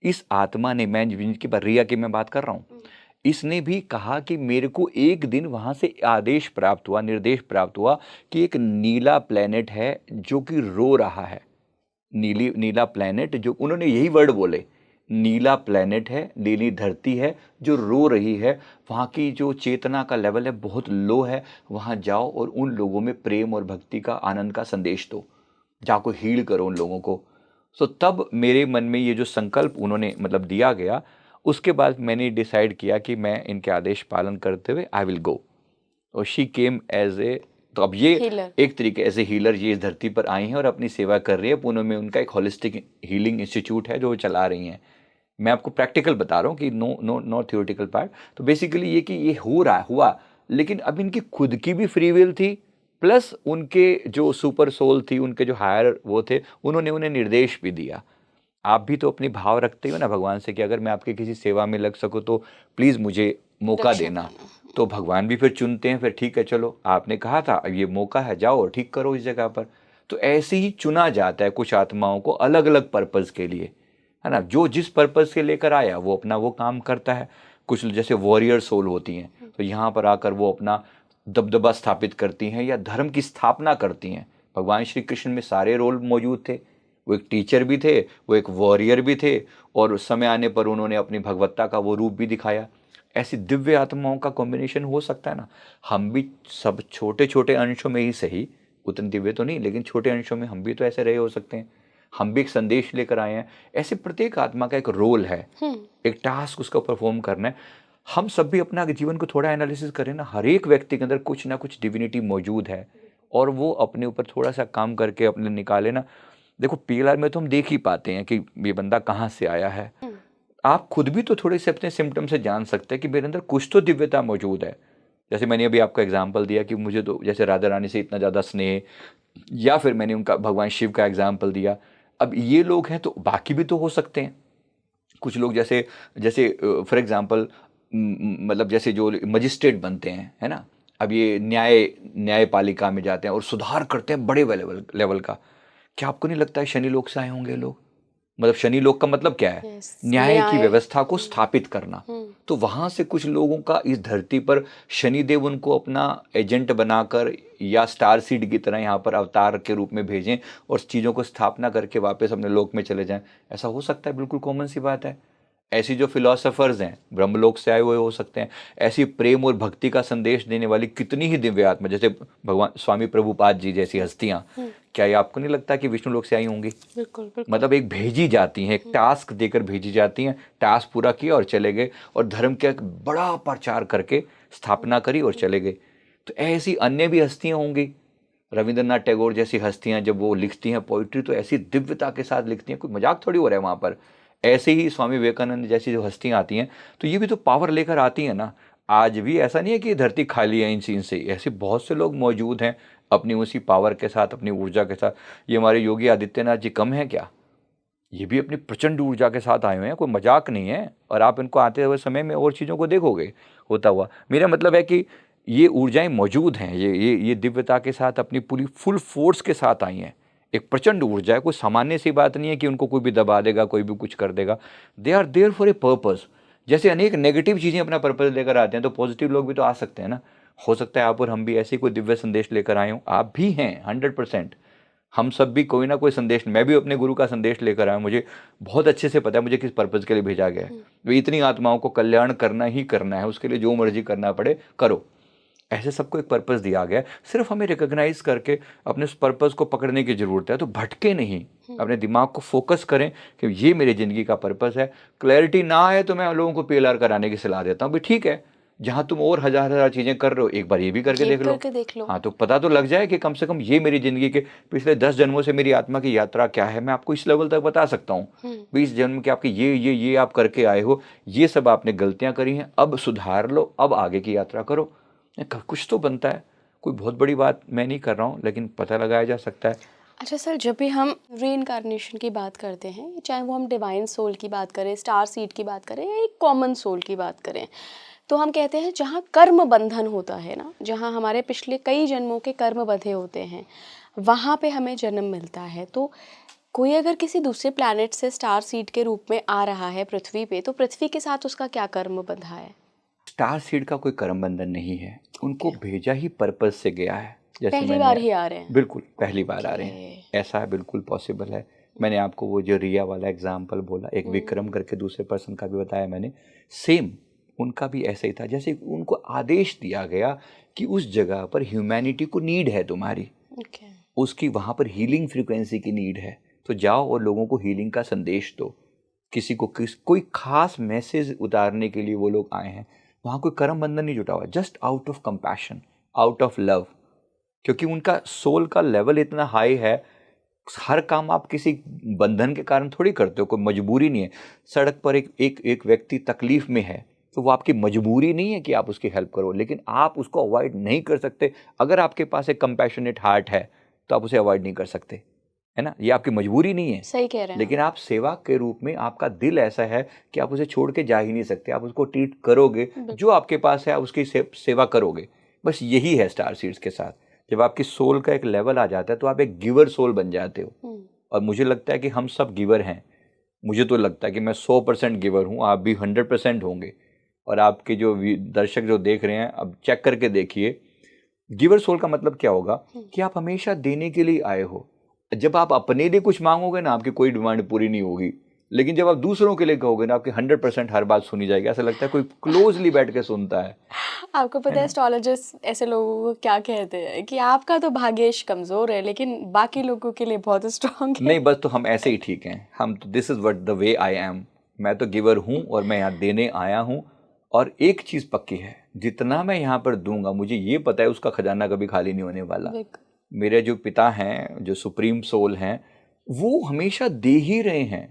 इस आत्मा ने, मैं जिनकी रिया की मैं बात कर रहा हूँ, इसने भी कहा कि मेरे को एक दिन वहाँ से आदेश प्राप्त हुआ, निर्देश प्राप्त हुआ कि एक नीला प्लेनेट है जो कि रो रहा है। नीला प्लेनेट, जो उन्होंने यही वर्ड बोले, नीला प्लेनेट है, नीली धरती है जो रो रही है, वहाँ की जो चेतना का लेवल है बहुत लो है, वहाँ जाओ और उन लोगों में प्रेम और भक्ति का, आनंद का संदेश दो, जाको हील करो उन लोगों को। सो तब मेरे मन में ये जो संकल्प उन्होंने मतलब दिया गया, उसके बाद मैंने डिसाइड किया कि मैं इनके आदेश पालन करते हुए आई विल गो। और शी केम एज ए, तो अब ये हीलर। एक तरीके ऐसे हीलर ये इस धरती पर आई हैं और अपनी सेवा कर रही है। पुणे में उनका एक होलिस्टिक हीलिंग इंस्टीट्यूट है जो वो चला रही हैं। मैं आपको प्रैक्टिकल बता रहा हूँ कि no no no theoretical part. तो बेसिकली ये कि ये हो रहा हुआ, लेकिन अब इनकी खुद की भी फ्री विल थी, प्लस उनके जो सुपर सोल थी, उनके जो हायर वो थे, उन्होंने उन्हें निर्देश भी दिया। आप भी तो अपनी भाव रखते हो ना भगवान से कि अगर मैं आपकी किसी सेवा में लग सकूँ तो प्लीज़ मुझे मौका रक्षा देना। पाना। तो भगवान भी फिर चुनते हैं, फिर ठीक है चलो आपने कहा था अब ये मौका है, जाओ और ठीक करो इस जगह पर। तो ऐसे ही चुना जाता है कुछ आत्माओं को अलग अलग पर्पज़ के लिए, है ना। जो जिस पर्पज़ के लेकर आया वो अपना वो काम करता है। कुछ जैसे वॉरियर सोल होती हैं, तो यहाँ पर आकर वो अपना दबदबा स्थापित करती हैं या धर्म की स्थापना करती हैं। भगवान श्री कृष्ण में सारे रोल मौजूद थे। वो एक टीचर भी थे, वो एक वॉरियर भी थे, और उस समय आने पर उन्होंने अपनी भगवत्ता का वो रूप भी दिखाया। ऐसी दिव्य आत्माओं का कॉम्बिनेशन हो सकता है ना। हम भी सब छोटे छोटे अंशों में ही सही, उतने दिव्य तो नहीं, लेकिन छोटे अंशों में हम भी तो ऐसे रहे हो सकते हैं। हम भी एक संदेश लेकर आए हैं। ऐसे प्रत्येक आत्मा का एक रोल है, एक टास्क उसको परफॉर्म करना है। हम सब भी अपना जीवन को थोड़ा एनालिसिस करें ना, हर एक व्यक्ति के अंदर कुछ ना कुछ डिविनिटी मौजूद है, और वो अपने ऊपर थोड़ा सा काम करके अपने निकाले ना। देखो पीएलआर में तो हम देख ही पाते हैं कि ये बंदा कहाँ से आया है। आप खुद भी तो थोड़े से अपने सिम्टम से जान सकते हैं कि मेरे अंदर कुछ तो दिव्यता मौजूद है। जैसे मैंने अभी आपको एग्जांपल दिया कि मुझे तो जैसे राधा रानी से इतना ज़्यादा स्नेह, या फिर मैंने उनका भगवान शिव का एग्जांपल दिया। अब ये लोग हैं तो बाकी भी तो हो सकते हैं। कुछ लोग जैसे जैसे फॉर एग्जांपल मतलब जैसे जो मजिस्ट्रेट बनते हैं, है ना। अब ये न्यायपालिका में जाते हैं और सुधार करते हैं बड़े लेवल का। क्या आपको नहीं लगता है शनि लोक से आए होंगे लोग? मतलब शनि लोक का मतलब क्या है? Yes, न्याय की न्याय। व्यवस्था को स्थापित करना। तो वहां से कुछ लोगों का इस धरती पर शनिदेव उनको अपना एजेंट बनाकर या स्टार सीड की तरह यहाँ पर अवतार के रूप में भेजें और चीज़ों को स्थापना करके वापस अपने लोक में चले जाएं। ऐसा हो सकता है, बिल्कुल कॉमन सी बात है। ऐसी जो फिलोसोफर्स हैं ब्रह्मलोक से आए हुए हो सकते हैं। ऐसी प्रेम और भक्ति का संदेश देने वाली कितनी ही दिव्य आत्मा, जैसे भगवान स्वामी प्रभुपाद जी जैसी हस्तियां, क्या ये आपको नहीं लगता कि विष्णु लोक से आई होंगी? बिल्कुल बिल्कुल। मतलब एक भेजी जाती हैं, एक टास्क देकर भेजी जाती हैं, टास्क पूरा किया और चले गए, और धर्म का एक बड़ा प्रचार करके स्थापना करी और चले गए। तो ऐसी अन्य भी हस्तियां होंगी। रविंद्रनाथ टैगोर जैसी हस्तियां जब वो लिखती हैं पोइट्री तो ऐसी दिव्यता के साथ लिखती हैं, कोई मजाक थोड़ी हो रहा है वहाँ पर। ऐसे ही स्वामी विवेकानंद जैसी जो हस्तियां आती हैं, तो ये भी तो पावर लेकर आती हैं ना। आज भी ऐसा नहीं है कि धरती खाली है इन सीन से, ऐसे बहुत से लोग मौजूद हैं अपनी उसी पावर के साथ, अपनी ऊर्जा के साथ। ये हमारे योगी आदित्यनाथ जी कम हैं क्या? ये भी अपनी प्रचंड ऊर्जा के साथ आए हुए हैं, कोई मजाक नहीं है। और आप इनको आते हुए समय में और चीज़ों को देखोगे होता हुआ। मेरा मतलब है कि ये ऊर्जाएं मौजूद हैं, ये दिव्यता के साथ अपनी पूरी फुल फोर्स के साथ आई हैं। एक प्रचंड ऊर्जा है, कोई सामान्य सी बात नहीं है कि उनको कोई भी दबा देगा, कोई भी कुछ कर देगा। They are there for a purpose. जैसे अनेक नेगेटिव चीज़ें अपना पर्पस लेकर आते हैं, तो पॉजिटिव लोग भी तो आ सकते हैं ना। हो सकता है आप और हम भी ऐसे कोई दिव्य संदेश लेकर आए हों। आप भी हैं 100%। हम सब भी कोई ना कोई संदेश, मैं भी अपने गुरु का संदेश लेकर आया हूँ। मुझे बहुत अच्छे से पता है मुझे किस पर्पज़ के लिए भेजा गया है। वे इतनी आत्माओं को कल्याण करना ही करना है, उसके लिए जो मर्जी करना पड़े करो। ऐसे सबको एक पर्पस दिया गया है, सिर्फ हमें रिकॉग्नाइज करके अपने उस पर्पस को पकड़ने की ज़रूरत है। तो भटके नहीं, अपने दिमाग को फोकस करें कि ये मेरी ज़िंदगी का पर्पस है। क्लैरिटी ना आए तो मैं लोगों को PLR कराने की सलाह देता हूँ, भाई ठीक है, जहाँ तुम और हज़ार हज़ार चीज़ें कर रहे हो, एक बार ये भी करके ये देख लो। करके देख लो। हाँ, तो पता तो लग जाए कि कम से कम ये मेरी ज़िंदगी के पिछले 10 जन्मों से मेरी आत्मा की यात्रा क्या है, मैं आपको इस लेवल तक बता सकता हूँ। 20 जन्म के आपके ये आप करके आए हो, ये सब आपने गलतियाँ करी हैं, अब सुधार लो, अब आगे की यात्रा करो। कुछ तो बनता है। कोई बहुत बड़ी बात मैं नहीं कर रहा हूँ, लेकिन पता लगाया जा सकता है। अच्छा सर, जब भी हम रीइंकार्नेशन की बात करते हैं, चाहे वो हम डिवाइन सोल की बात करें, स्टार सीड की बात करें, या एक कॉमन सोल की बात करें, तो हम कहते हैं जहाँ कर्म बंधन होता है ना, जहाँ हमारे पिछले कई जन्मों के कर्म बंधे होते हैं, वहाँ पे हमें जन्म मिलता है। तो कोई अगर किसी दूसरे प्लैनेट से स्टार सीड के रूप में आ रहा है पृथ्वी पे, तो पृथ्वी के साथ उसका क्या कर्म बंधा है? स्टार सीड का कोई कर्म बंधन नहीं है, उनको भेजा ही पर्पस से गया है। जैसे पहली मैंने बार ही आ रहे हैं? बिल्कुल पहली बार आ रहे हैं, ऐसा है, बिल्कुल पॉसिबल है। मैंने आपको वो जो रिया वाला एग्जाम्पल बोला, एक विक्रम करके दूसरे पर्सन का भी बताया मैंने, सेम उनका भी ऐसा ही था। जैसे उनको आदेश दिया गया कि उस जगह पर ह्यूमैनिटी को नीड है तुम्हारी, उसकी वहाँ पर हीलिंग फ्रीक्वेंसी की नीड है, तो जाओ और लोगों को हीलिंग का संदेश दो। किसी को कोई खास मैसेज उतारने के लिए वो लोग आए हैं। वहाँ कोई कर्म बंधन नहीं जुटा हुआ, just out of compassion, out of love, क्योंकि उनका सोल का लेवल इतना हाई है। हर काम आप किसी बंधन के कारण थोड़ी करते हो, कोई मजबूरी नहीं है। सड़क पर एक व्यक्ति तकलीफ में है, तो वो आपकी मजबूरी नहीं है कि आप उसकी हेल्प करो, लेकिन आप उसको अवॉइड नहीं कर सकते। अगर आपके पास एक कंपैशनेट हार्ट है तो आप उसे अवॉइड नहीं कर सकते, है ना, ये आपकी मजबूरी नहीं है। सही कह रहे हैं। लेकिन आप सेवा के रूप में, आपका दिल ऐसा है कि आप उसे छोड़ के जा ही नहीं सकते, आप उसको ट्रीट करोगे, जो आपके पास है उसकी सेवा करोगे। बस यही है स्टार सीड्स के साथ। जब आपकी सोल का एक लेवल आ जाता है तो आप एक गिवर सोल बन जाते हो, और मुझे लगता है कि हम सब गिवर हैं। मुझे तो लगता है कि मैं 100% गिवर हूँ, आप भी 100% होंगे। और आपके जो दर्शक जो देख रहे हैं, अब चेक करके देखिए, गिवर सोल का मतलब क्या होगा कि आप हमेशा देने के लिए आए हो। जब आप अपने लिए कुछ मांगोगे ना, आपकी कोई डिमांड पूरी नहीं होगी, लेकिन जब आप दूसरों के लिए कहोगे ना, आपकी 100% हर बात सुनी जाएगी। ऐसा लगता है कोई क्लोजली बैठ के सुनता है। आपको पता है एस्ट्रोलॉजर्स ऐसे लोगों को क्या कहते हैं कि आपका तो भाग्येश कमजोर है, लेकिन बाकी लोगों के लिए बहुत स्ट्रांग है। नहीं, बस तो हम ऐसे ही ठीक हैं, हम तो this is what the way I am. मैं तो गिवर हूँ और मैं यहाँ देने आया हूँ। और एक चीज पक्की है, जितना मैं यहाँ पर दूंगा, मुझे ये पता है उसका खजाना कभी खाली नहीं होने वाला। मेरे जो पिता हैं, जो सुप्रीम सोल हैं, वो हमेशा दे ही रहे हैं,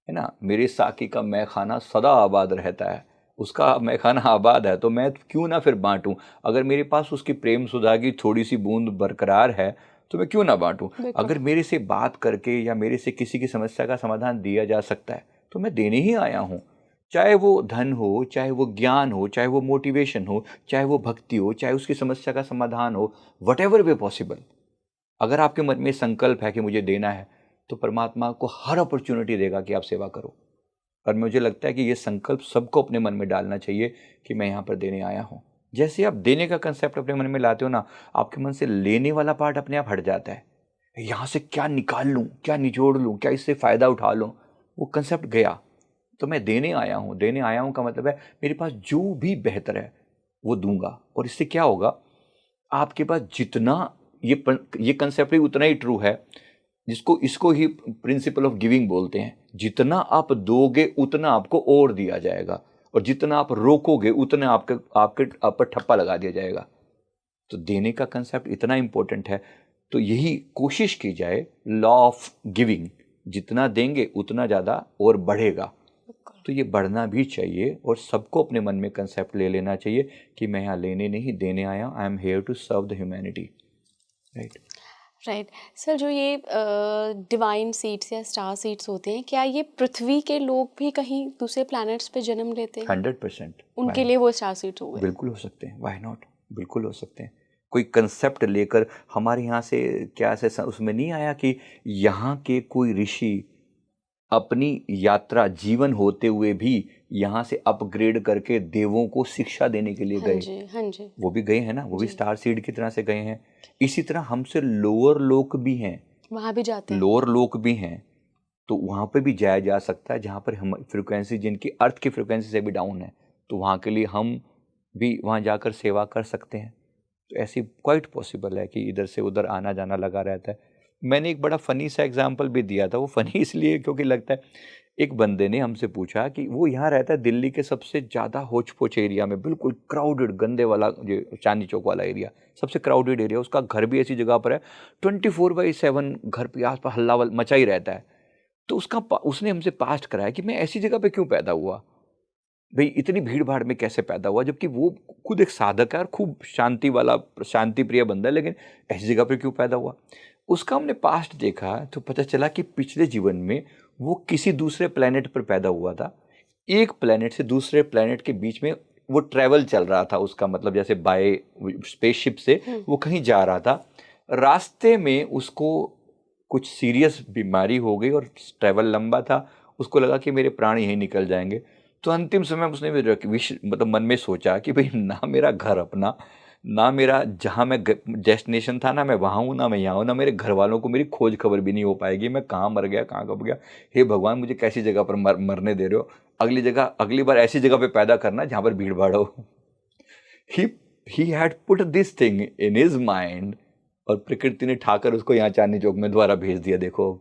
है ना। मेरे साकी का मैखाना सदा आबाद रहता है, उसका मैखाना आबाद है, तो मैं क्यों ना फिर बांटूं। अगर मेरे पास उसकी प्रेम सुधा की थोड़ी सी बूंद बरकरार है तो मैं क्यों ना बांटूं। अगर मेरे से बात करके या मेरे से किसी की समस्या का समाधान दिया जा सकता है तो मैं देने ही आया हूँ। चाहे वो धन हो, चाहे वो ज्ञान हो, चाहे वो मोटिवेशन हो, चाहे वो भक्ति हो, चाहे उसकी समस्या का समाधान हो, वट एवर वे पॉसिबल। अगर आपके मन में संकल्प है कि मुझे देना है, तो परमात्मा को हर अपॉर्चुनिटी देगा कि आप सेवा करो। और मुझे लगता है कि ये संकल्प सबको अपने मन में डालना चाहिए कि मैं यहाँ पर देने आया हूँ। जैसे आप देने का कंसेप्ट अपने मन में लाते हो ना, आपके मन से लेने वाला पार्ट अपने आप हट जाता है। यहाँ से क्या निकाल लूँ, क्या निचोड़ लूँ, क्या इससे फ़ायदा उठा लूँ, वो कंसेप्ट गया। तो मैं देने आया हूँ। देने आया हूँ का मतलब है मेरे पास जो भी बेहतर है वो दूंगा। और इससे क्या होगा, आपके पास जितना, ये कंसेप्ट ही उतना ही ट्रू है, इसको ही प्रिंसिपल ऑफ गिविंग बोलते हैं। जितना आप दोगे उतना आपको और दिया जाएगा, और जितना आप रोकोगे उतना आप पर ठप्पा लगा दिया जाएगा। तो देने का कंसेप्ट इतना इंपॉर्टेंट है। तो यही कोशिश की जाए, लॉ ऑफ गिविंग, जितना देंगे उतना ज़्यादा और बढ़ेगा। तो ये बढ़ना भी चाहिए, और सबको अपने मन में कंसेप्ट ले लेना चाहिए कि मैं यहाँ लेने नहीं देने आया, I am here to serve the humanity. Right sir, जो ये डिवाइन सीड्स या स्टार सीड्स होते हैं, क्या ये पृथ्वी के लोग भी कहीं दूसरे प्लैनेट्स पे जन्म लेते हैं? 100% उनके लिए वो स्टार सीड्स हो गए? बिल्कुल हो सकते हैं, व्हाई नॉट, बिल्कुल हो सकते हैं। कोई कंसेप्ट लेकर हमारे यहाँ से क्या से उसमें नहीं आया कि यहाँ के कोई ऋषि अपनी यात्रा जीवन होते हुए भी यहाँ से अपग्रेड करके देवों को शिक्षा देने के लिए गए। हाँ जी। वो भी गए हैं ना, वो भी स्टार सीड की तरह से गए हैं। इसी तरह हमसे लोअर लोक भी हैं, वहाँ भी जाते हैं, लोअर लोक भी हैं, तो वहाँ पे भी जाया जा सकता है, जहाँ पर हम फ्रिक्वेंसी, जिनकी अर्थ की फ्रिक्वेंसी से भी डाउन है, तो वहाँ के लिए हम भी वहाँ जाकर सेवा कर सकते हैं। तो ऐसी क्वाइट पॉसिबल है कि इधर से उधर आना जाना लगा रहता है। मैंने एक बड़ा फ़नी सा एग्जांपल भी दिया था, वो फ़नी इसलिए क्योंकि लगता है, एक बंदे ने हमसे पूछा कि वो यहाँ रहता है दिल्ली के सबसे ज़्यादा होच-पोच एरिया में, बिल्कुल क्राउडेड गंदे वाला, जो चांदनी चौक वाला एरिया, सबसे क्राउडेड एरिया। उसका घर भी ऐसी जगह पर है, 24/7 घर पे आस-पास हल्ला मचा ही रहता है। तो उसने हमसे पास्ट कराया कि मैं ऐसी जगह पे क्यों पैदा हुआ? भई इतनी भीड़-भाड़ में कैसे पैदा हुआ? जबकि वो खुद एक साधक है और खूब शांति वाला, शांति प्रिय बंदा है, लेकिन ऐसी जगह पे क्यों पैदा हुआ? उसका हमने पास्ट देखा तो पता चला कि पिछले जीवन में वो किसी दूसरे प्लैनेट पर पैदा हुआ था। एक प्लैनेट से दूसरे प्लैनेट के बीच में वो ट्रैवल चल रहा था उसका, मतलब जैसे बाय स्पेसशिप से वो कहीं जा रहा था। रास्ते में उसको कुछ सीरियस बीमारी हो गई और ट्रैवल लंबा था। उसको लगा कि मेरे प्राण यहीं निकल जाएँगे। तो अंतिम समय उसने भी मतलब मन में सोचा कि भई ना मेरा घर अपना, ना मेरा जहाँ मैं डेस्टिनेशन था, ना मैं वहाँ हूँ, ना मैं यहाँ हूँ, ना मेरे घर वालों को मेरी खोज खबर भी नहीं हो पाएगी। मैं कहाँ मर गया, कहाँ कब गया? हे भगवान, मुझे कैसी जगह पर मरने दे रहे हो? अगली बार ऐसी जगह पे पैदा करना जहाँ पर भीड़-भाड़ हो। He he had put this thing in his mind, और प्रकृति ने ठाकर उसको यहाँ चांदनी चौक में दोबारा भेज दिया। देखो,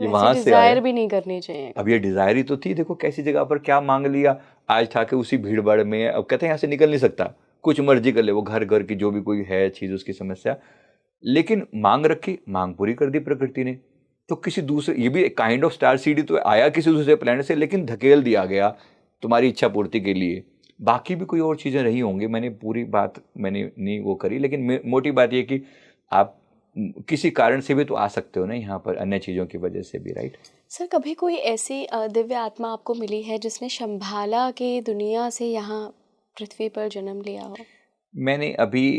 तो ये ऐसी वहाँ से आया। डिज़ायर भी नहीं करनी चाहिए अब कभी। ये डिज़ायर ही तो थी, देखो कैसी जगह पर क्या माँग लिया, आज था के उसी भीड़-भाड़ में। अब कहते हैं यहाँ से निकल नहीं सकता, कुछ मर्ज़ी कर ले, वो घर-घर की जो भी कोई है चीज़, उसकी समस्या। लेकिन माँग रखी, माँग पूरी कर दी प्रकृति ने। तो किसी दूसरे, ये भी एक काइंड ऑफ स्टार सीडी तो आया किसी दूसरे प्लैनेट से, लेकिन धकेल दिया गया तुम्हारी इच्छा पूर्ति के लिए। बाकी भी कोई और चीज़ें रही होंगी, मैंने पूरी बात मैंने नहीं वो करी, लेकिन मोटी बात ये कि आप किसी कारण से भी तो आ सकते हो ना यहाँ पर, अन्य चीज़ों की वजह से भी, राइट? सर कभी कोई ऐसी दिव्य आत्मा आपको मिली है जिसने शंभाला के दुनिया से यहाँ पृथ्वी पर जन्म लिया हो? मैंने अभी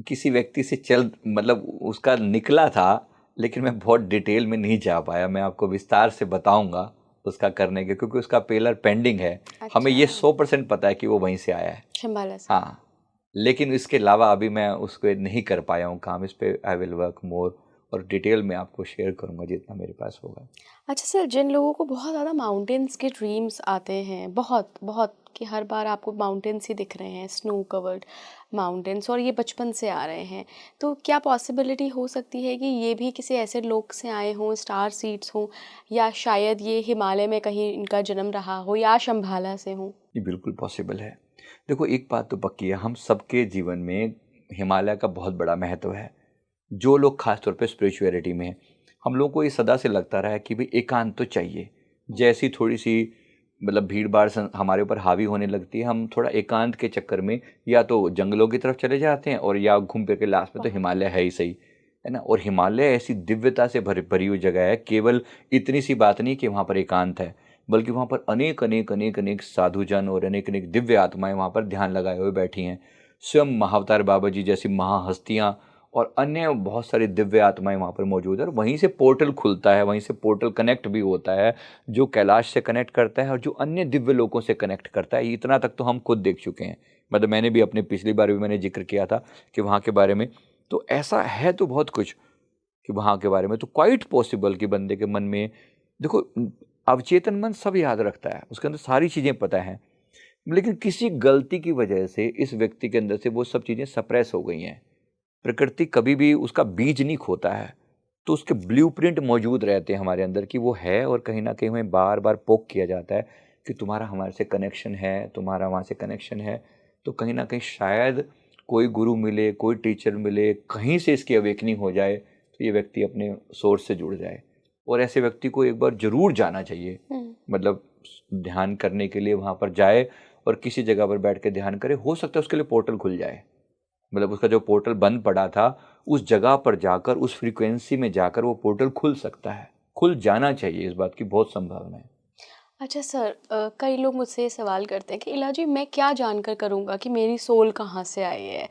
किसी व्यक्ति से मतलब उसका निकला था, लेकिन मैं बहुत डिटेल में नहीं जा पाया। मैं आपको विस्तार से बताऊंगा उसका करने के, क्योंकि उसका पेलर पेंडिंग है। हमें ये अच्छा, 100% पता है कि वो वहीं से आया है। शंभाला से। हाँ, लेकिन इसके अलावा अभी मैं उसको नहीं कर पाया हूँ काम। इस पे आई विल वर्क मोर, और डिटेल में आपको शेयर करूँगा जितना मेरे पास होगा। अच्छा सर, जिन लोगों को बहुत ज़्यादा माउंटेन्स के ड्रीम्स आते हैं, बहुत बहुत, कि हर बार आपको माउंटेन्स ही दिख रहे हैं, स्नो कवर्ड माउंटेन्स, और ये बचपन से आ रहे हैं, तो क्या पॉसिबिलिटी हो सकती है कि ये भी किसी ऐसे लोक से आए हों, स्टार सीड्स हों, या शायद ये हिमालय में कहीं इनका जन्म रहा हो, या शंभाला से हों? ये बिल्कुल पॉसिबल है। देखो, एक बात तो पक्की है, हम सबके जीवन में हिमालय का बहुत बड़ा महत्व है। जो लोग खास तौर पे स्पिरिचुअलिटी में हैं, हम लोगों को ये सदा से लगता रहा है कि भाई एकांत तो चाहिए। जैसी थोड़ी-सी मतलब भीड़-भाड़ हमारे ऊपर हावी होने लगती है, हम थोड़ा एकांत के चक्कर में या तो जंगलों की तरफ चले जाते हैं, और या घूम फिर के लास्ट में तो बहुत हिमालय है ही सही, है ना? और हिमालय ऐसी दिव्यता से भरी भरी हुई जगह है, केवल इतनी सी बात नहीं कि वहाँ पर एकांत है, बल्कि वहाँ पर अनेक साधुजन और अनेक दिव्य आत्माएँ वहाँ पर ध्यान लगाए हुए बैठी हैं। स्वयं महाअवतार बाबा जी जैसी महाहस्तियाँ और अन्य बहुत सारी दिव्य आत्माएँ वहाँ पर मौजूद है, और वहीं से पोर्टल खुलता है, वहीं से पोर्टल कनेक्ट भी होता है, जो कैलाश से कनेक्ट करता है और जो अन्य दिव्य लोकों से कनेक्ट करता है। इतना तक तो हम खुद देख चुके हैं। मतलब मैंने भी अपने पिछली बार भी मैंने ज़िक्र किया था कि वहाँ के बारे में, तो ऐसा है तो बहुत कुछ कि वहाँ के बारे में तो क्वाइट पॉसिबल कि बंदे के मन में, देखो, अवचेतन मन सब याद रखता है, उसके अंदर सारी चीज़ें पता हैं, लेकिन किसी गलती की वजह से इस व्यक्ति के अंदर से वो सब चीज़ें सप्रेस हो गई हैं। प्रकृति कभी भी उसका बीज नहीं खोता है, तो उसके ब्लूप्रिंट मौजूद रहते हैं हमारे अंदर कि वो है, और कहीं न कहीं हमें बार-बार पोक किया जाता है कि तुम्हारा हमारे से कनेक्शन है, तुम्हारा वहाँ से कनेक्शन है। तो कहीं न कहीं शायद कोई गुरु मिले, कोई टीचर मिले, कहीं से इसकी अवेकनिंग हो जाए, तो ये व्यक्ति अपने सोर्स से जुड़ जाए। और ऐसे व्यक्ति को एक बार ज़रूर जाना चाहिए, हुँ। मतलब ध्यान करने के लिए वहाँ पर जाए, और किसी जगह पर बैठ के ध्यान करे। हो सकता है उसके लिए पोर्टल खुल जाए, मतलब उसका जो पोर्टल बंद पड़ा था, उस जगह पर जाकर, उस फ्रीक्वेंसी में जाकर वो पोर्टल खुल सकता है। खुल जाना चाहिए, इस बात की बहुत संभावना है। अच्छा सर, कई लोग मुझसे ये सवाल करते हैं कि इला जी, मैं क्या जानकर करूँगा कि मेरी सोल कहाँ से आई है?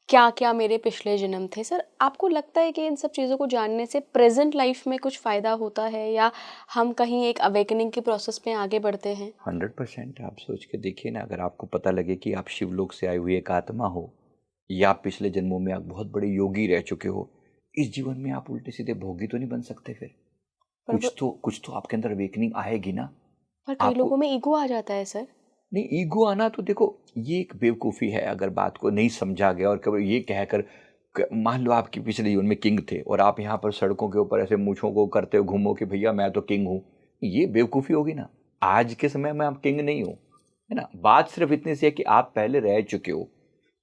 क्या-क्या मेरे पिछले जन्म थे? सर, आपको लगता है कि इन सब चीज़ों को जानने से प्रेज़ेंट लाइफ़ में कुछ फ़ायदा होता है, या हम कहीं एक अवेकनिंग के प्रोसेस में आगे बढ़ते हैं? 100% आप सोच के देखिए ना, अगर आपको पता लगे कि आप शिवलोक से आई हुई एक आत्मा हो, या आप पिछले जन्मों में आप बहुत बड़े योगी रह चुके हो, इस जीवन में आप उल्टे-सीधे भोगी तो नहीं बन सकते फिर? पर वो कुछ तो आपके अंदर अवेकनिंग आएगी ना। पर कई आपको लोगों में ईगो आ जाता है सर। नहीं, ईगो आना तो देखो ये एक बेवकूफ़ी है अगर बात को नहीं समझा गया और केवल ये कहकर मान लो आपके पिछले जीवन में किंग थे और आप यहाँ पर सड़कों के ऊपर ऐसे मूँछों को करते हो घूमो कि भैया मैं तो किंग हूँ, ये बेवकूफ़ी होगी ना। आज के समय में आप किंग नहीं हो, है ना। बात सिर्फ इतनी सी है कि आप पहले रह चुके हो,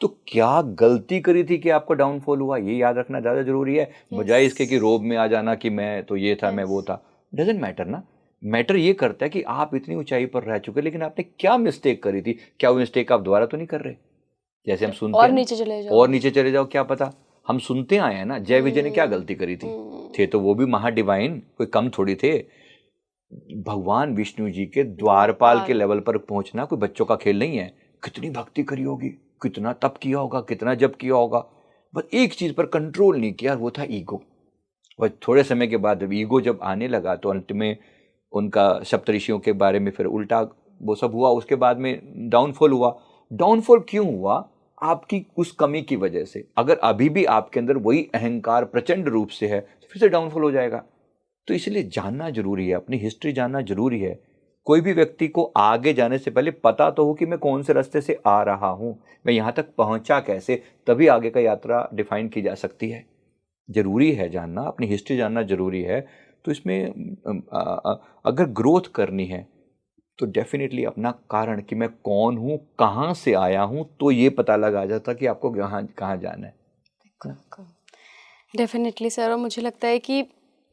तो क्या गलती करी थी कि आपको डाउनफॉल हुआ, ये याद रखना ज़्यादा जरूरी है, बजाय इसके कि रोब में आ जाना कि मैं तो ये था, मैं वो था। डजेंट मैटर ना। मैटर ये करता है कि आप इतनी ऊंचाई पर रह चुके, लेकिन आपने क्या मिस्टेक करी थी, क्या वो मिस्टेक आप दोबारा तो नहीं कर रहे। जैसे हम सुनते और हैं ना, नीचे चले जाओ। और नीचे चले जाओ, क्या पता। हम सुनते आए हैं ना, जय विजय ने क्या गलती करी थी, थे तो वो भी महाडिवाइन, कोई कम थोड़ी थे। भगवान विष्णु जी के द्वारपाल के लेवल पर पहुंचना कोई बच्चों का खेल नहीं है। कितनी भक्ति करी होगी, कितना तप किया होगा, कितना जप किया होगा, बस एक चीज पर कंट्रोल नहीं किया, वो था ईगो। और थोड़े समय के बाद जब ईगो जब आने लगा तो अंत में उनका सप्तऋषियों के बारे में फिर उल्टा वो सब हुआ। उसके बाद में डाउनफॉल हुआ। डाउनफॉल क्यों हुआ? आपकी उस कमी की वजह से। अगर अभी भी आपके अंदर वही अहंकार प्रचंड रूप से है तो फिर से डाउनफॉल हो जाएगा। तो इसलिए जानना जरूरी है, अपनी हिस्ट्री जानना जरूरी है। कोई भी व्यक्ति को आगे जाने से पहले पता तो हो कि मैं कौन से रास्ते से आ रहा हूं, मैं यहां तक पहुंचा कैसे, तभी आगे का यात्रा डिफाइन की जा सकती है। जरूरी है जानना, अपनी हिस्ट्री जानना जरूरी है। तो इसमें अगर ग्रोथ करनी है तो डेफिनेटली अपना कारण कि मैं कौन हूं, कहां से आया हूं, तो ये पता लगा जाता कि आपको कहां कहां जाना है। डेफिनेटली सर, और मुझे लगता है कि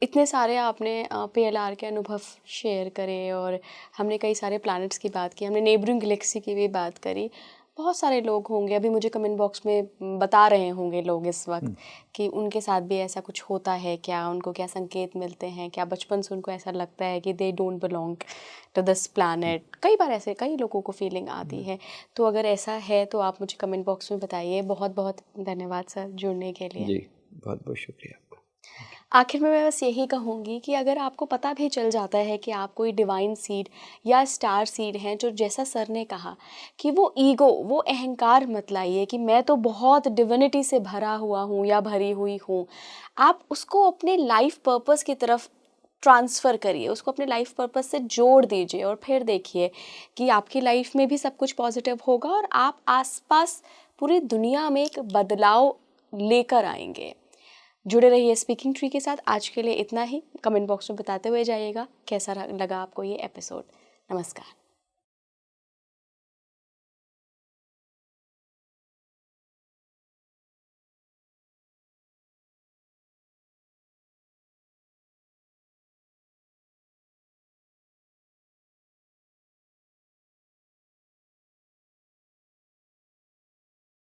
इतने सारे आपने पीएलआर के अनुभव शेयर करे और हमने कई सारे प्लैनेट्स की बात की, हमने नेबरिंग गैलेक्सी की भी बात करी। बहुत सारे लोग होंगे अभी मुझे कमेंट बॉक्स में बता रहे होंगे लोग इस वक्त कि उनके साथ भी ऐसा कुछ होता है क्या, उनको क्या संकेत मिलते हैं, क्या बचपन से उनको ऐसा लगता है कि they don't belong to this planet. कई बार ऐसे कई लोगों को फीलिंग आती है। तो अगर ऐसा है तो आप मुझे कमेंट बॉक्स में बताइए। बहुत बहुत धन्यवाद सर जुड़ने के लिए। जी, बहुत बहुत शुक्रिया। आखिर में मैं बस यही कहूँगी कि अगर आपको पता भी चल जाता है कि आप कोई डिवाइन सीड या स्टार सीड हैं, जो जैसा सर ने कहा कि वो ईगो, वो अहंकार मत लाइए कि मैं तो बहुत डिविनिटी से भरा हुआ हूँ या भरी हुई हूँ। आप उसको अपने लाइफ पर्पस की तरफ ट्रांसफ़र करिए, उसको अपने लाइफ पर्पस से जोड़ दीजिए और फिर देखिए कि आपकी लाइफ में भी सब कुछ पॉजिटिव होगा और आप आसपास पूरी दुनिया में एक बदलाव लेकर आएंगे। जुड़े रहिए स्पीकिंग ट्री के साथ। आज के लिए इतना ही। कमेंट बॉक्स में बताते हुए जाइएगा कैसा लगा आपको ये एपिसोड। नमस्कार।